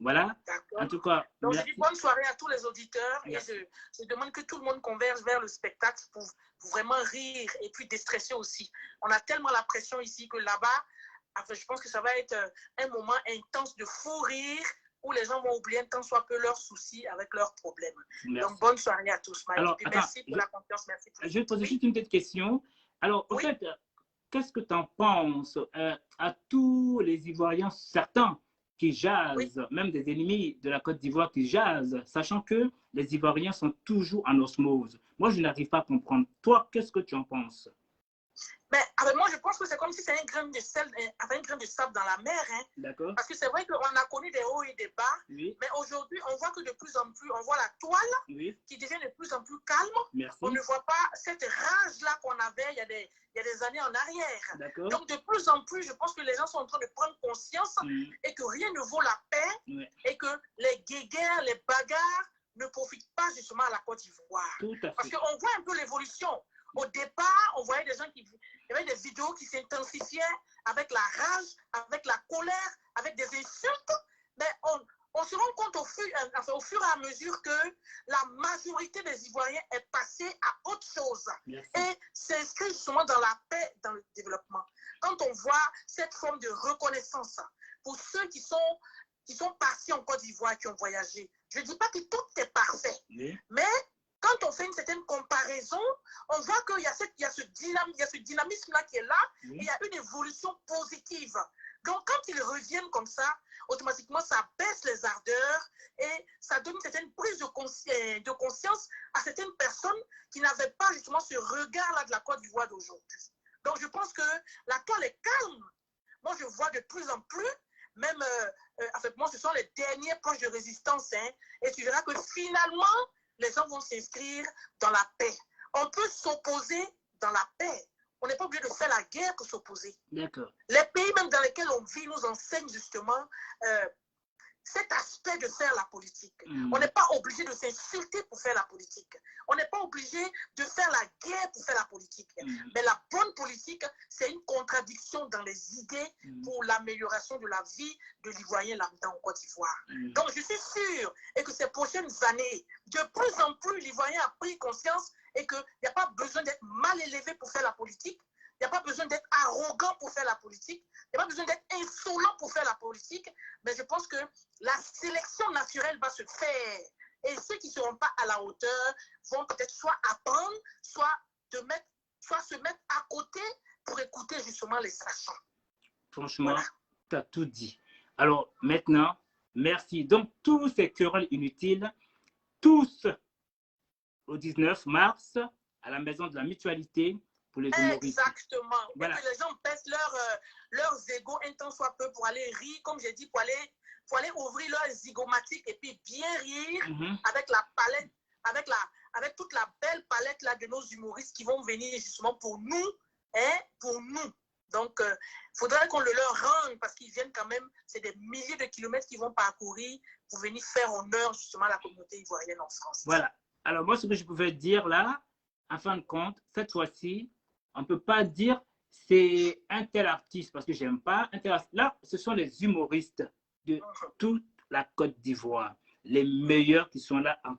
Voilà. En tout cas, donc, je dis bonne soirée à tous les auditeurs et je demande que tout le monde converge vers le spectacle pour vraiment rire et puis déstresser aussi. On a tellement la pression ici que là-bas, enfin, je pense que ça va être un moment intense de fou rire où les gens vont oublier un tant soit peu leurs soucis avec leurs problèmes. Merci. Donc, bonne soirée à tous. Alors, merci pour la confiance. Merci pour je vais te poser juste une petite question. Alors, au fait, qu'est-ce que tu en penses à tous les Ivoiriens, certains qui jasent, même des ennemis de la Côte d'Ivoire qui jasent, sachant que les Ivoiriens sont toujours en osmose? Moi, je n'arrive pas à comprendre. Toi, qu'est-ce que tu en penses? Mais avec moi, je pense que c'est comme si c'est un grain de sel, avec un grain de sable dans la mer. Hein. D'accord. Parce que c'est vrai qu'on a connu des hauts et des bas, mais aujourd'hui, on voit que de plus en plus, on voit la toile qui devient de plus en plus calme. Merci. On ne voit pas cette rage-là qu'on avait il y a des années en arrière. D'accord. Donc, de plus en plus, je pense que les gens sont en train de prendre conscience et que rien ne vaut la paix et que les guéguerres, les bagarres ne profitent pas justement à la Côte d'Ivoire. Tout à fait. Parce qu'on voit un peu l'évolution. Au départ, on voyait des gens il y avait des vidéos qui s'intensifiaient avec la rage, avec la colère, avec des insultes. Mais on se rend compte au fur et à mesure que la majorité des Ivoiriens est passée à autre chose. Merci. Et s'inscrit justement dans la paix, dans le développement. Quand on voit cette forme de reconnaissance pour ceux qui sont partis en Côte d'Ivoire, qui ont voyagé, je ne dis pas que tout est parfait, mais quand on fait une certaine comparaison, on voit qu'il y a ce dynamisme-là qui est là, et il y a une évolution positive. Donc, quand ils reviennent comme ça, automatiquement, ça baisse les ardeurs et ça donne une certaine prise de conscience à certaines personnes qui n'avaient pas justement ce regard-là de la Côte d'Ivoire d'aujourd'hui. Donc, je pense que la toile est calme. Moi, je vois de plus en plus, même, en fait, moi, ce sont les derniers proches de résistance, hein, et tu verras que finalement, les gens vont s'inscrire dans la paix. On peut s'opposer dans la paix. On n'est pas obligé de faire la guerre pour s'opposer. D'accord. Les pays même dans lesquels on vit nous enseignent justement cet aspect de faire la politique. On n'est pas obligé de s'insulter pour faire la politique. On n'est pas obligé de faire la guerre pour faire la politique. Mais la bonne politique, c'est une contradiction dans les idées pour l'amélioration de la vie de l'Ivoirien lambda en Côte d'Ivoire. Donc je suis sûr et que ces prochaines années, de plus en plus, l'Ivoirien a pris conscience et qu'il n'y a pas besoin d'être mal élevé pour faire la politique. Il n'y a pas besoin d'être arrogant pour faire la politique. Il n'y a pas besoin d'être insolent pour faire la politique. Mais je pense que la sélection naturelle va se faire. Et ceux qui ne seront pas à la hauteur vont peut-être soit apprendre, soit se mettre à côté pour écouter justement les sachants. Franchement, tu as tout dit. Alors maintenant, merci. Donc, tous ces querelles inutiles, tous au 19 mars, à la maison de la mutualité, pour les humoristes. Exactement. Voilà. Et que les gens baissent leurs égos un temps soit peu pour aller rire, comme j'ai dit, pour aller ouvrir leurs zygomatiques et puis bien rire avec la palette, avec toute la belle palette là de nos humoristes qui vont venir justement pour nous, hein, pour nous. Donc, il faudrait qu'on le leur rende parce qu'ils viennent quand même, c'est des milliers de kilomètres qu'ils vont parcourir pour venir faire honneur justement à la communauté ivoirienne en France. Voilà. Alors, moi, ce que je pouvais dire là, en fin de compte, cette fois-ci, on ne peut pas dire c'est un tel artiste parce que je n'aime pas un tel artiste. Là, ce sont les humoristes de toute la Côte d'Ivoire, les meilleurs qui sont là en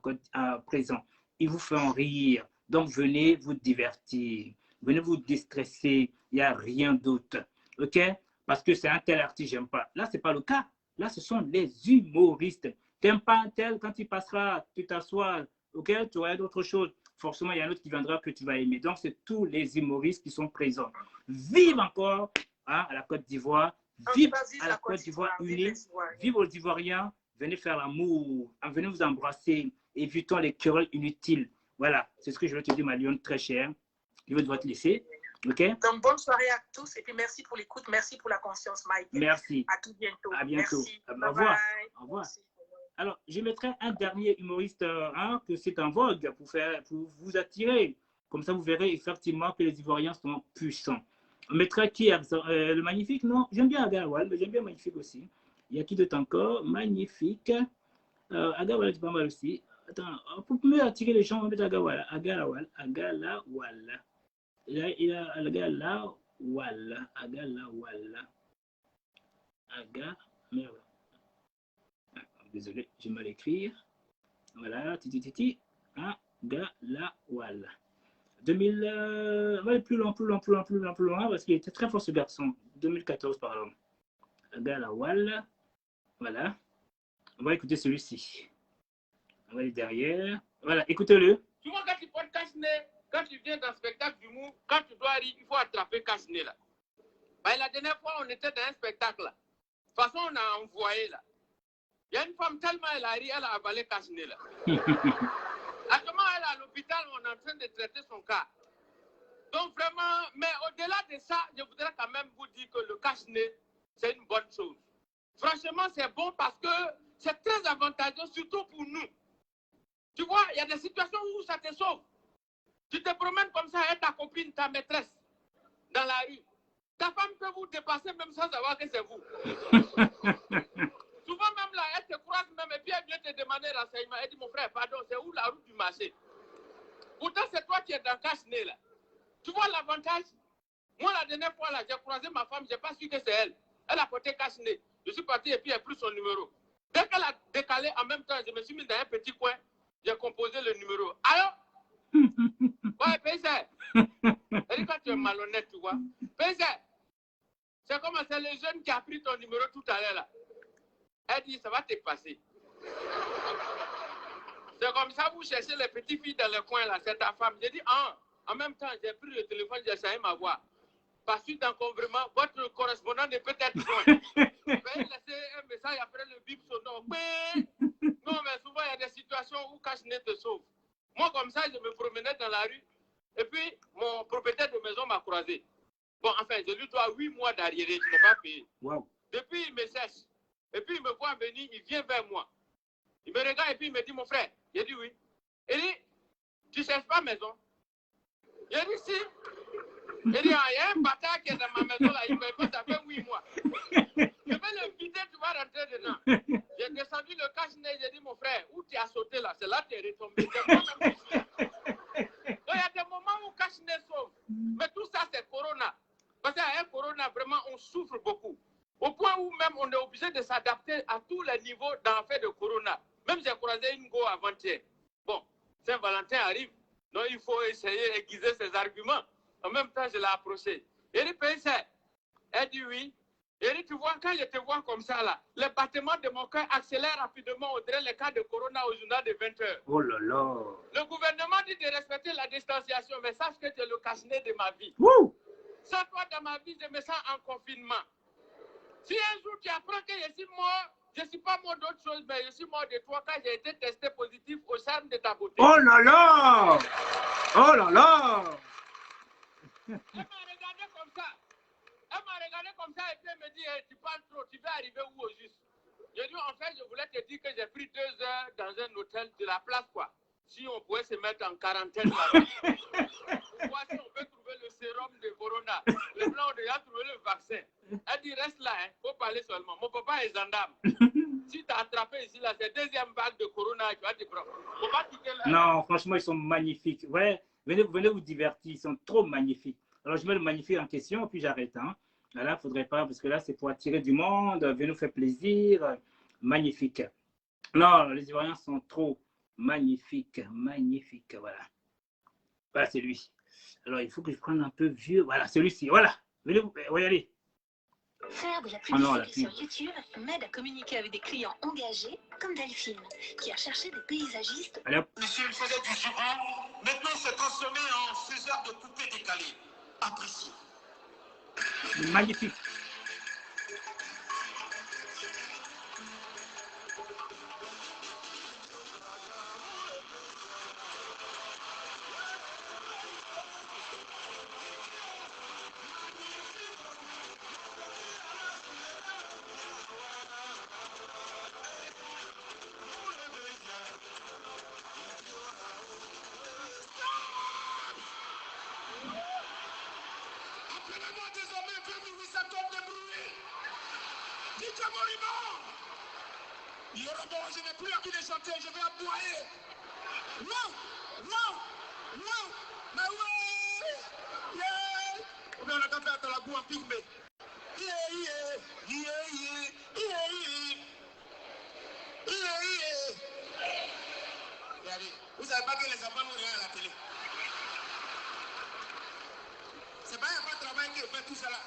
présent. Ils vous font rire. Donc, venez vous divertir. Venez vous déstresser. Il n'y a rien d'autre. OK? Parce que c'est un tel artiste, je n'aime pas. Là, ce n'est pas le cas. Là, ce sont les humoristes. Tu n'aimes pas un tel, quand il passera, tu t'assois, OK? Tu auras d'autres choses. Forcément, il y a un autre qui viendra que tu vas aimer. Donc, c'est tous les humoristes qui sont présents. Vive encore à la Côte d'Ivoire. Vive à la Côte d'Ivoire unie. Vive aux Ivoiriens. Venez faire l'amour. Venez vous embrasser. Évitons les querelles inutiles. Voilà, c'est ce que je veux te dire, ma lionne très chère. Je vais devoir te laisser. OK? Donc, bonne soirée à tous et puis merci pour l'écoute. Merci pour la conscience, Mike. Merci. À tout bientôt. À bientôt. Merci. Au Bye revoir. bye. Au revoir. Merci. Alors, je mettrai un dernier humoriste que c'est en vogue pour vous attirer. Comme ça, vous verrez effectivement que les Ivoiriens sont puissants. On mettra qui le Magnifique? Non, j'aime bien Agawal, mais j'aime bien Magnifique aussi. Il y a qui d'autre encore? Magnifique. Agawal, c'est pas mal aussi. Attends, pour mieux attirer les gens, on va mettre Agawal. Agalawal. Il a Agalawal. Merde. Désolé, j'ai mal écrit. Voilà, titi. Agalawal. 2000, on va aller plus loin, parce qu'il était très fort ce garçon. 2014, pardon. Agalawal. Voilà. On va écouter celui-ci. On va aller derrière. Voilà, écoutez-le. Souvent, quand tu portes cache-nez, quand tu viens dans un spectacle d'humour, quand tu dois rire, il faut attraper cache-nez là. Bah, la dernière fois, on était dans un spectacle là. De toute façon, on a envoyé là. Il y a une femme tellement elle a ri, elle a avalé cache-nez là. Actuellement, elle est à l'hôpital, on est en train de traiter son cas. Donc vraiment, mais au-delà de ça, je voudrais quand même vous dire que le cache-nez, c'est une bonne chose. Franchement, c'est bon parce que c'est très avantageux, surtout pour nous. Tu vois, il y a des situations où ça te sauve. Tu te promènes comme ça avec ta copine, ta maîtresse, dans la rue. Ta femme peut vous dépasser même sans savoir que c'est vous. Souvent même là, elle te croise même et puis elle vient te demander renseignement. Elle dit, mon frère, pardon, c'est où la route du marché? Pourtant, c'est toi qui es dans cache-nez là. Tu vois l'avantage? Moi, la dernière fois là, j'ai croisé ma femme, je n'ai pas su que c'est elle. Elle a porté cache-nez. Je suis parti et puis elle a pris son numéro. Dès qu'elle a décalé, en même temps, je me suis mis dans un petit coin. J'ai composé le numéro. Alors, ouais, Paysé. Elle dit quand tu es malhonnête, tu vois. Paysé, c'est comme c'est le jeune qui a pris ton numéro tout à l'heure là. Elle dit, ça va te passer. C'est comme ça, vous cherchez les petites filles dans le coin là, c'est ta femme. J'ai dit, ah, en même temps, j'ai pris le téléphone, j'ai essayé ma voix. Par suite d'encombrement, votre correspondant ne peut être joint. Veuillez laisser un message après le bip sonore. Mais, non, mais souvent, il y a des situations où cache-nez te sauve. Moi, comme ça, je me promenais dans la rue. Et puis, mon propriétaire de maison m'a croisé. Bon, enfin, je lui dois 8 mois d'arriéré, je n'ai pas payé. Wow. Depuis, il me cherche. Et puis, il me voit venir, il vient vers moi. Il me regarde et puis il me dit, mon frère. J'ai dit oui. Il dit, tu ne cherches pas maison? J'ai dit si. Il dit, ah, il y a un bâtard qui est dans ma maison là, il me fait, ça fait 8 mois. Je vais le vider, tu vas rentrer dedans. J'ai descendu le cache-nez, j'ai dit, mon frère, où tu as sauté là? C'est là que tu es retombé. C'est moi-même qui suis là. Donc, il y a des moments où cache-nez sauve. Mais tout ça, c'est Corona. Parce qu'à un Corona, vraiment, on souffre beaucoup. Au point où même on est obligé de s'adapter à tous les niveaux dans l'affaire de Corona. Même j'ai croisé une go avant-hier. Bon, Saint-Valentin arrive. Donc il faut essayer d'aiguiser ses arguments. En même temps, je l'ai approché. Elle dit, elle dit oui. Elle dit, tu vois, quand je te vois comme ça, là, les battements de mon cœur accélèrent rapidement. On dirait les cas de Corona au journal de 20h. Oh là là. Le gouvernement dit de respecter la distanciation, mais sache que c'est le cache-nez de ma vie. Wouh! Sans toi, dans ma vie, je me sens en confinement. Si un jour tu apprends que je suis mort, je ne suis pas mort d'autre chose, mais je suis mort de toi quand j'ai été testé positif au charme de ta beauté. Oh là là! Oh là là! Elle m'a regardé comme ça. Elle m'a regardé comme ça et puis elle me dit, hey, tu parles trop, tu vas arriver où au juste? J'ai dit, en fait, je voulais te dire que j'ai pris 2 heures dans un hôtel de la place, quoi. Si on pouvait se mettre en quarantaine là-bas. Pour voir si on peut trouver le sérum de Corona. Les blancs ont déjà trouvé le vaccin. Elle dit, reste là, hein. Faut parler seulement. Mon papa est gendarme. Si tu as attrapé ici, là, c'est deuxième vague de Corona, tu vas te prendre. Faut pas quitter là. Non, franchement, ils sont magnifiques. Ouais, venez vous divertir, ils sont trop magnifiques. Alors, je mets le magnifique en question, puis j'arrête. Hein. Là, il ne faudrait pas, parce que là, c'est pour attirer du monde, venez nous faire plaisir. Magnifique. Non, les Ivoiriens sont trop magnifiques, magnifiques, voilà. Voilà, c'est lui. Alors, il faut que je prenne un peu vieux. Voilà, celui-ci, voilà. Venez, regardez. Faire de la publicité sur YouTube m'aide à communiquer avec des clients engagés comme Delphine, qui a cherché des paysagistes. Monsieur, il faisait du jurant. Maintenant, il s'est transformé en faiseur de poupées décalées. Apprécié. Magnifique. DJ Monument. Yoruba, je n'ai plus envie de chanter, je vais aboyer. Wow, wow, wow, mais ouais, yeah. On a qu'à faire la boue en pygmée. Yeah, yeah, yeah, yeah, yeah, yeah, yeah. Regardez, vous savez pas que les enfants n'ont rien à la télé. C'est pas un travail qui fait tout ça là.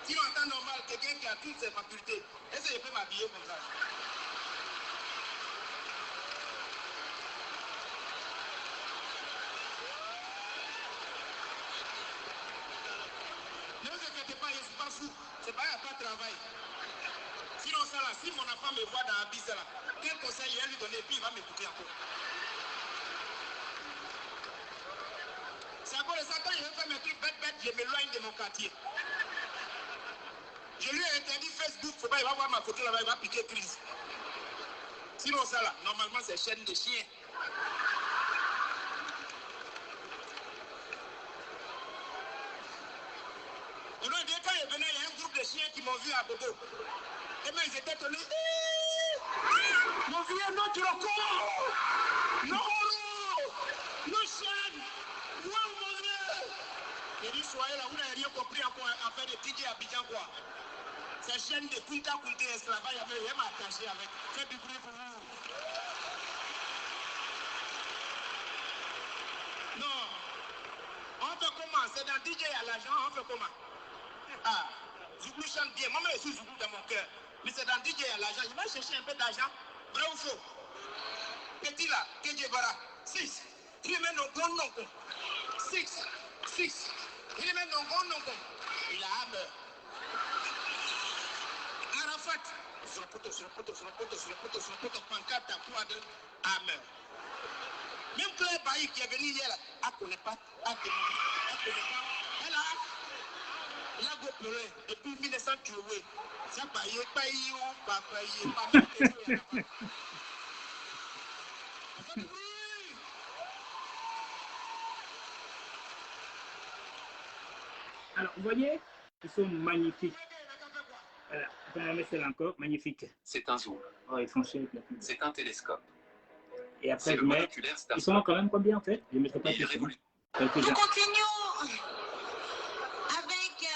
Si on entend normal, quelqu'un qui a toutes ses facultés, est-ce que je peux m'habiller comme ça? Ne vous inquiétez pas, je ne suis pas fou. C'est pas un travail. Sinon ça là, si mon enfant me voit dans la bise là, quel conseil il va lui donner, puis il va m'écouter encore. C'est à cause de ça, quand je vais faire mes trucs bêtes, je m'éloigne de mon quartier. Je lui ai interdit Facebook, faut pas, il va voir ma photo là-bas, il va piquer crise. Sinon ça là, normalement c'est chaîne de chiens. Et donc, quand je venais, il y a un groupe de chiens qui m'ont vu à Bobo. Et bien ils étaient étonnés. Mon vieux, notre record! Non, le chien! Wow, mon vieux! J'ai dit, soyez là, vous n'avez rien compris encore à faire des DJ à Abidjan quoi. Ces chaînes de Kunta Kunta esclavage, il y avait rien à attacher avec. Faites du bruit pour vous. Non. On fait comment? C'est dans DJ à l'argent, on fait comment? Ah, Zougou chante bien. Moi, je suis Zougou dans mon cœur. Mais c'est dans DJ à l'argent. Il va chercher un peu d'argent. Vrai ou faux? Petit là, Kedjebara. 6. Il met nos gros noms. 6. 6. Il met nos gros noms. Il a hammer. Arafat. Sur le poteau, pancarte à poids de hammer. Même Claire Bailly qui est venu hier, elle ne connaît pas. Elle a go pleurer depuis 1980. Ça paye, pas paye, pas même. Alors, vous voyez, ils sont magnifiques. Voilà, on va mettre celle encore, magnifique. C'est un zoom. Oh, ils font chier. C'est un télescope. Et après, je mets... Ils sont quand même combien en fait? Je ne mettrai pas plus. Nous continuons avec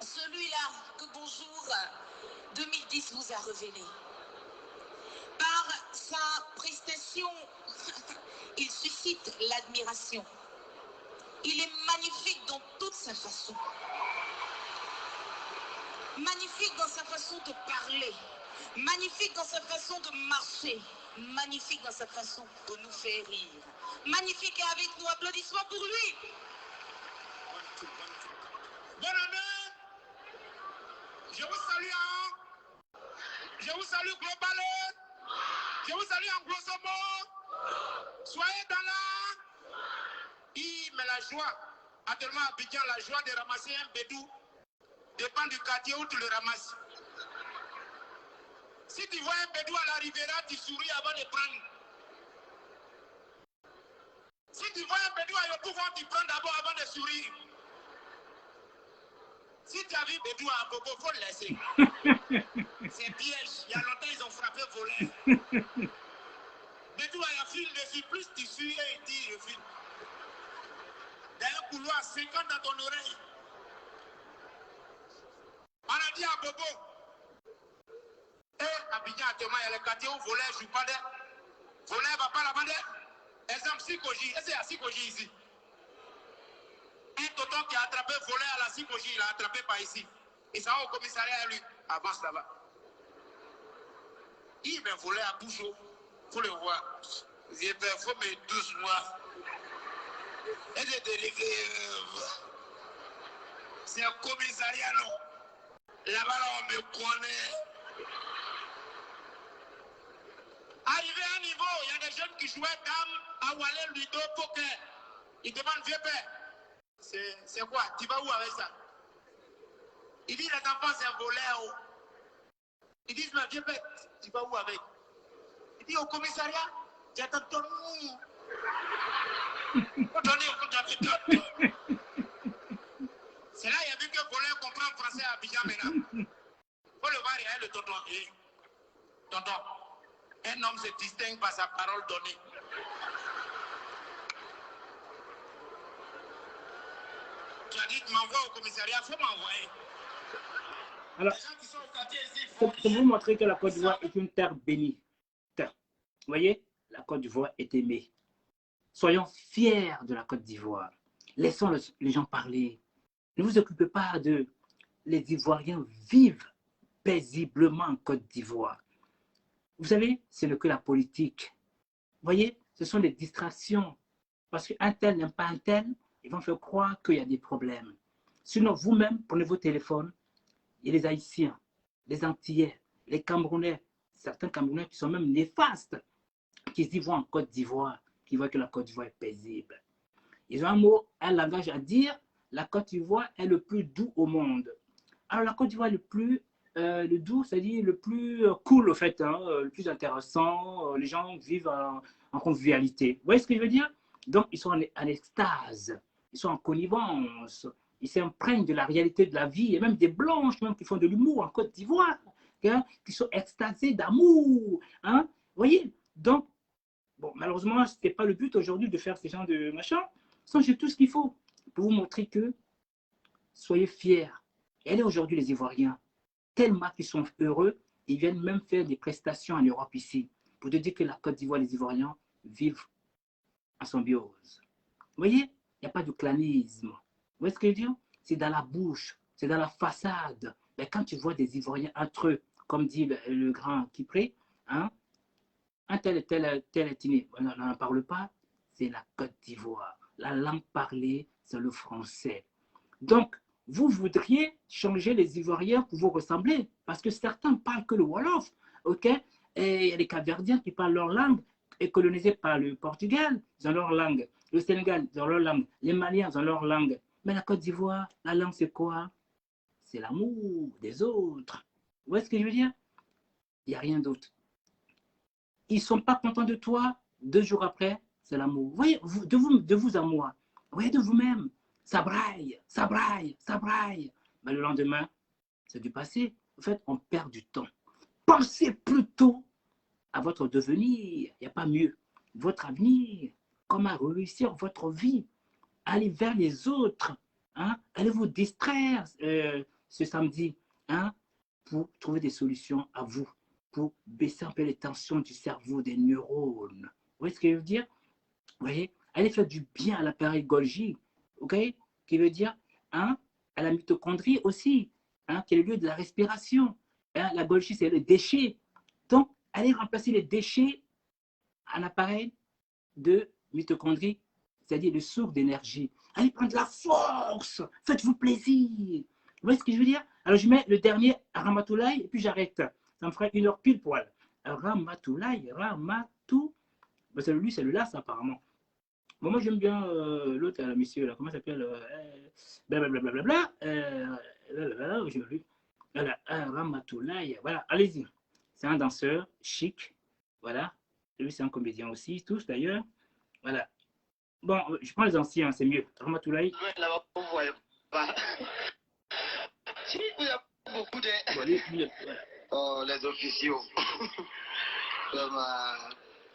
celui-là que Bonjour 2010 vous a révélé. Par sa prestation, il suscite l'admiration. Il est magnifique dans toute sa façon. Magnifique dans sa façon de parler. Magnifique dans sa façon de marcher. Magnifique dans sa façon de nous faire rire. Magnifique et avec nous, applaudissements pour lui. Bonne année. Je vous salue je vous salue globalement. Je vous salue en grosso modo. Soyez dans la... Mais la joie, actuellement à Abidjan, la joie de ramasser un bédou dépend du quartier où tu le ramasses. Si tu vois un bédou à la Riviera, tu souris avant de prendre. Si tu vois un bédou à Yopougon, tu prends d'abord avant de sourire. Si tu as vu bédou à Bobo, il faut le laisser. C'est piège. Il y a longtemps, ils ont frappé voler. Bédou à Yafil, dessus, plus tu suis et il dit, je file. Dans un couloir, 50 dans ton oreille. On a dit à Bobo. Et Abidjan, actuellement, il y a le quartier où voler, je ne joue pas d'air. Voler, va pas là-bas d'air. Exemple, Sikoji. Est-ce qu'il y a Sikoji ici? Un tonton qui a attrapé voler à la Sikoji, il a attrapé par ici. Il s'en va au commissariat à lui. Avance là-bas. Il va voler à Bouchot. Il faut le voir. Il faut mettre 12 mois. Et de délégué. C'est un commissariat, non? Là-bas, on me connaît. Arrivé à un niveau, il y a des jeunes qui jouaient dame à Wallet, Ludo, poker. Ils demandent, vieux père, c'est quoi? Tu vas où avec ça? Il dit, les enfants, c'est un voleur. Ils disent, mais vieux père, tu vas où avec? Il dit, au commissariat, j'attends ton nom. C'est là, il a vu que que voleur comprend français à Abidjan maintenant. Faut le voir, il y a le tonton. Et, tonton, un homme se distingue par sa parole donnée. Tu as dit, tu m'envoies au commissariat, il faut m'envoyer. Alors, c'est pour vous montrer que la Côte d'Ivoire est une terre bénie. Vous voyez, la Côte d'Ivoire est aimée. Soyons fiers de la Côte d'Ivoire. Laissons les gens parler. Ne vous occupez pas de... Les Ivoiriens vivent paisiblement en Côte d'Ivoire. Vous savez, ce n'est que la politique. Vous voyez, ce sont des distractions. Parce qu'un tel n'aime pas un tel, ils vont faire croire qu'il y a des problèmes. Sinon, vous-même, prenez vos téléphones. Il y a les Haïtiens, les Antillais, les Camerounais, certains Camerounais qui sont même néfastes, qui y vont en Côte d'Ivoire, qui voient que la Côte d'Ivoire est paisible. Ils ont un mot, un langage à dire, la Côte d'Ivoire est le plus doux au monde. Alors la Côte d'Ivoire est le doux, c'est-à-dire le plus cool, au fait, hein, le plus intéressant, les gens vivent en convivialité. Vous voyez ce que je veux dire? Donc ils sont en extase, ils sont en connivence. Ils s'imprègnent de la réalité de la vie. Il y a même des blanches même qui font de l'humour en Côte d'Ivoire, hein, qui sont extasées d'amour. Hein, vous voyez? Donc, bon, malheureusement, ce n'était pas le but aujourd'hui de faire ces gens de machin. Sans j'ai tout ce qu'il faut pour vous montrer que soyez fiers. Et allez aujourd'hui, les Ivoiriens, tellement qu'ils sont heureux, ils viennent même faire des prestations en Europe ici pour te dire que la Côte d'Ivoire, les Ivoiriens vivent en symbiose. Vous voyez? Il n'y a pas de clanisme. Vous voyez ce que je veux dire? C'est dans la bouche, c'est dans la façade. Mais quand tu vois des Ivoiriens entre eux, comme dit le grand Kipré, hein, un tel ethnie, on n'en parle pas, c'est la Côte d'Ivoire. La langue parlée, c'est le français. Donc, vous voudriez changer les Ivoiriens pour vous ressembler, parce que certains parlent que le Wolof, ok? Et il y a les Capverdiens qui parlent leur langue, et colonisés par le Portugal, ils ont leur langue. Le Sénégal, ils ont leur langue. Les Maliens, ils ont leur langue. Mais la Côte d'Ivoire, la langue, c'est quoi? C'est l'amour des autres. Vous voyez ce que je veux dire? Il n'y a rien d'autre. Ils ne sont pas contents de toi, 2 jours après, c'est l'amour. Vous voyez, de vous à moi. Vous voyez, de vous-même. Ça braille, ça braille, ça braille. Mais le lendemain, c'est du passé. En fait, on perd du temps. Pensez plutôt à votre devenir. Il n'y a pas mieux. Votre avenir. Comment réussir votre vie. Allez vers les autres, hein? Allez vous distraire ce samedi, hein? Pour trouver des solutions à vous, pour baisser un peu les tensions du cerveau, des neurones. Vous voyez ce que je veux dire? Vous voyez? Allez faire du bien à l'appareil Golgi, ok? Qui veut dire, hein? À la mitochondrie aussi, hein? Qui est le lieu de la respiration. Hein? La Golgi, c'est le déchet. Donc, allez remplacer les déchets en appareil de mitochondrie, c'est-à-dire le source d'énergie. Allez prendre la force, faites-vous plaisir. Vous voyez ce que je veux dire? Alors je mets le dernier Ramatoulaye et puis j'arrête. Ça me ferait 1 heure pile poil. Ramatoulaye, Ramatou. Ben, lui, c'est le las apparemment. Bon, moi j'aime bien l'autre, monsieur, là, comment ça s'appelle? Blablabla. J'ai vu. Voilà, Ramatoulaye. Voilà, allez-y. C'est un danseur chic. Voilà. Lui, c'est un comédien aussi, tous d'ailleurs. Voilà. Bon, je prends les anciens, c'est mieux. Ramatoulaye. Là-bas, vous ne voyez pas. Si, vous avez beaucoup de... Oh, les officiaux.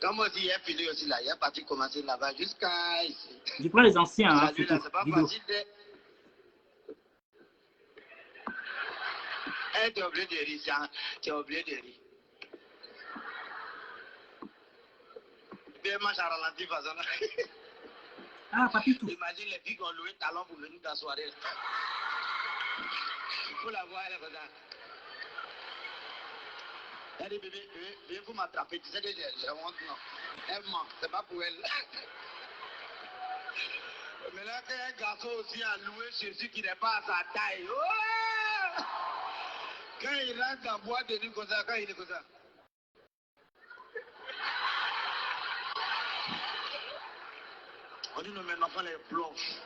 Comme on dit, il y a fini aussi là. Il y a parti commencer là-bas jusqu'à ici. Je prends les anciens. Hein, c'est pas facile de... Tu es obligé de rire, tu es obligé de rire. Bien, moi, j'ai ralenti façon là. Ah, Papitou. Imagine les filles qui ont loué talon pour venir dans la soirée. Il faut la voir, elle est comme ça. Elle dit, bébé, vous m'attraper. Tu sais que j'ai honte, non. Elle ment, c'est pas pour elle. Mais là, quand un garçon aussi a loué Jésus qui n'est pas à sa taille. Oh! Quand il rentre dans boîte de nuit comme ça, quand il est comme ça. On dit non, mais l'enfant les bluffe.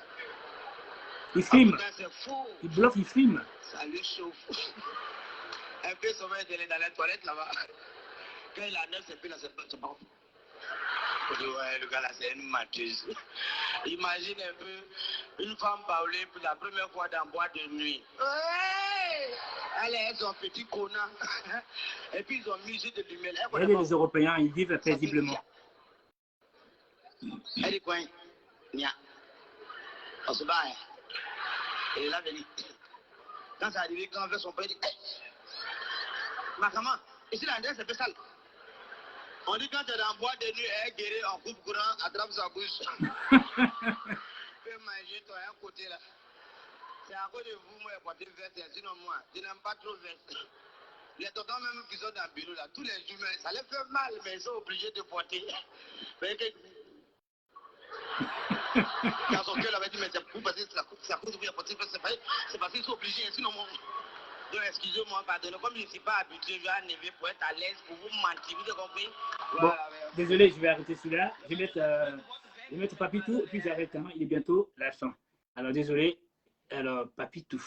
Il filme. C'est faux. Il bluffe, il filme. Ça lui chauffe. Un peu sommeil d'aller dans la toilette là-bas. Quand il a 9, c'est plus là, c'est pas. Ouais, le gars là, c'est une menteuse. Imagine un peu une femme parler pour la première fois dans boîte de nuit. Ouais. Elle est son petit connard. Et puis ils ont mis juste de lumière. Et les Européens, ils vivent paisiblement. Elle est quoi? Nia. On se bat. Elle est là, venue. Quand ça arrive, quand on fait son père, il dit ma maman, ici l'endroit c'est peu sale. On dit quand tu es dans boîte de nuit, elle est guérie, on coupe courant, attrape sa bouche. Tu peux manger toi à un côté là. C'est à cause de vous, moi, porter veste, sinon moi, je n'aime pas trop veste. Les tontons même qui sont dans le bureau là, tous les humains, ça les fait mal, mais ils sont obligés de porter. Dans son cœur, il avait dit, mais c'est pour parce que c'est à cause de vous, c'est parce qu'ils sont obligés, sinon moi. Donc excusez-moi, pardonnez, comme je ne suis pas habitué, je vais enlever pour être à l'aise, pour vous mentir, vous avez compris? Bon, désolé, je vais arrêter celui-là. Je vais mettre Papitou, et puis j'arrête, hein. Il est bientôt la fin. Alors désolé, alors Papitou.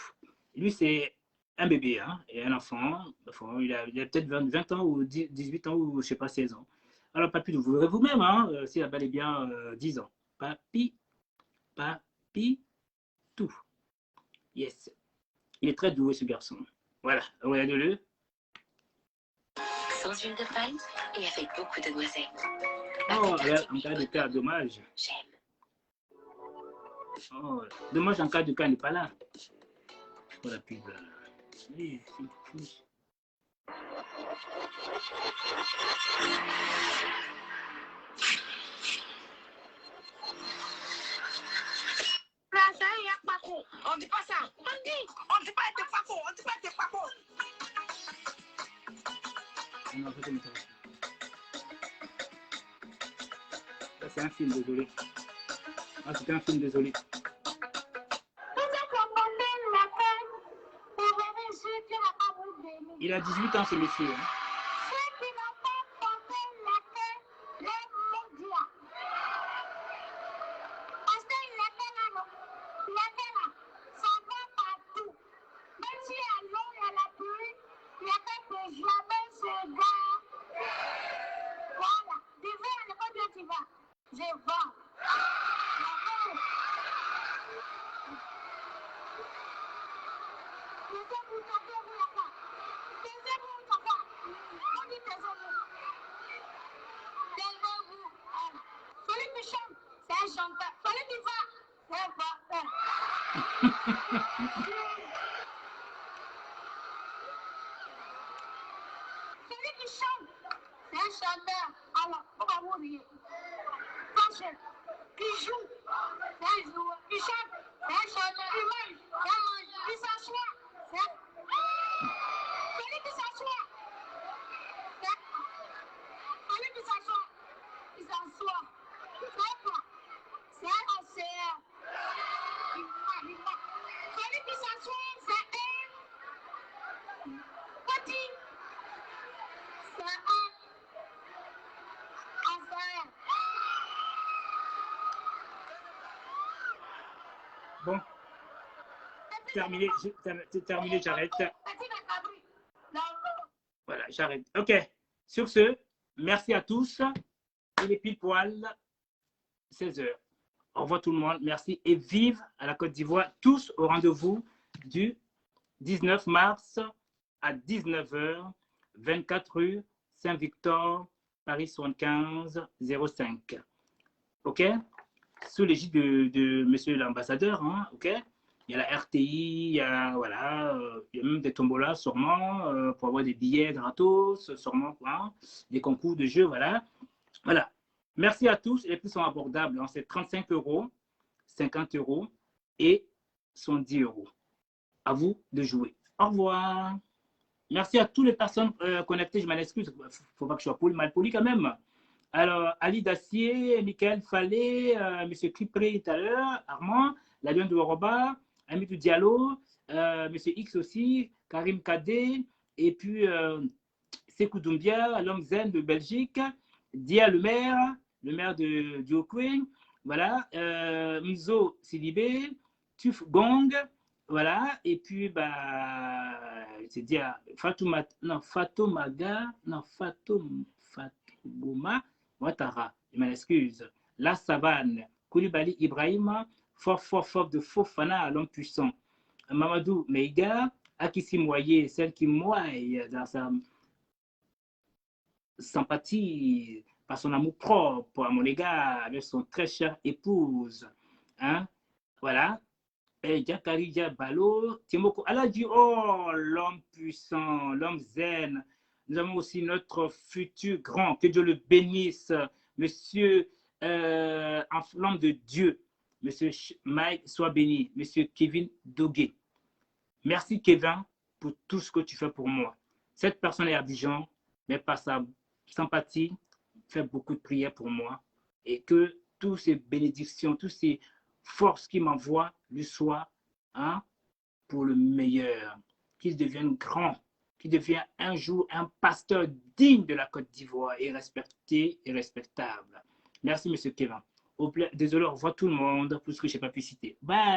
Lui, c'est un bébé, hein, et un enfant. Enfin, il a peut-être 20 ans ou 18 ans ou je ne sais pas, 16 ans. Alors Papitou, vous verrez vous-même, hein, s'il a bel et bien 10 ans. Papitou. Yes. Il est très doué, ce garçon. Voilà, regardez-le. Sans huile de palme et avec beaucoup de noisettes. Oh, en cas de cas, dommage. J'aime. Oh, dommage, en cas de cas, il n'est pas là. Oh, la pub. Oui, c'est On dit pas ça. On dit pas être Paco. On dit pas être Paco. C'est un film, désolé. Ah, c'est un film, désolé. Il a 18 ans, ce monsieur. Hein. Bon, terminé, j'arrête. Voilà, j'arrête. Ok, sur ce, merci à tous. Il est pile poil 16h. Au revoir tout le monde, merci et vive à la Côte d'Ivoire. Tous au rendez-vous du 19 mars à 19h, 24 rue Saint-Victor, Paris 75 05. Ok? Sous l'égide de monsieur l'ambassadeur, hein, ok? Il y a la RTI, il y a, voilà, il y a même des tombolas sûrement pour avoir des billets gratos, sûrement, hein, des concours de jeux, voilà. Voilà. Merci à tous. Les prix sont abordables, hein, c'est 35 €, 50 € et 110 €. À vous de jouer. Au revoir. Merci à toutes les personnes connectées. Je m'en excuse. Il ne faut pas que je sois mal poli quand même. Alors, Ali Dacier, Michael Fallet, M. Kipré tout à l'heure, Armand, la Lyon de Woroba, Amitou Diallo, M. X aussi, Karim Kadé, et puis Sekou Doumbia, l'homme zen de Belgique, Dia le maire de Diokwe, voilà, Mzo Sidibé, Tuf Gong, voilà, et puis, bah, c'est Dia, Fatouma, non, Fatomaga, non, Fatouma Ouattara. je m'en excuse. La Savane, Koulibaly Ibrahima, Fort de Fofana, l'homme puissant. Mamadou Meiga, Akissi Moye, celle qui moye dans sa sympathie, par son amour propre à mon égard, avec son très chère épouse. Hein? Voilà. Et Jakari Balo, Timoko Aladji, oh, l'homme puissant, l'homme zen. Nous avons aussi notre futur grand, que Dieu le bénisse, monsieur, l'homme de Dieu, monsieur Mike, sois béni, monsieur Kevin Dogué. Merci Kevin pour tout ce que tu fais pour moi. Cette personne est à Abidjan, mais par sa sympathie, fait beaucoup de prières pour moi et que toutes ces bénédictions, toutes ces forces qu'il m'envoie lui soient pour le meilleur, qu'il devienne grand, qu'il devienne un jour un pasteur digne de la Côte d'Ivoire et respecté et respectable. Merci, monsieur Kevin. Désolé, au revoir tout le monde pour ce que je n'ai pas pu citer. Bye.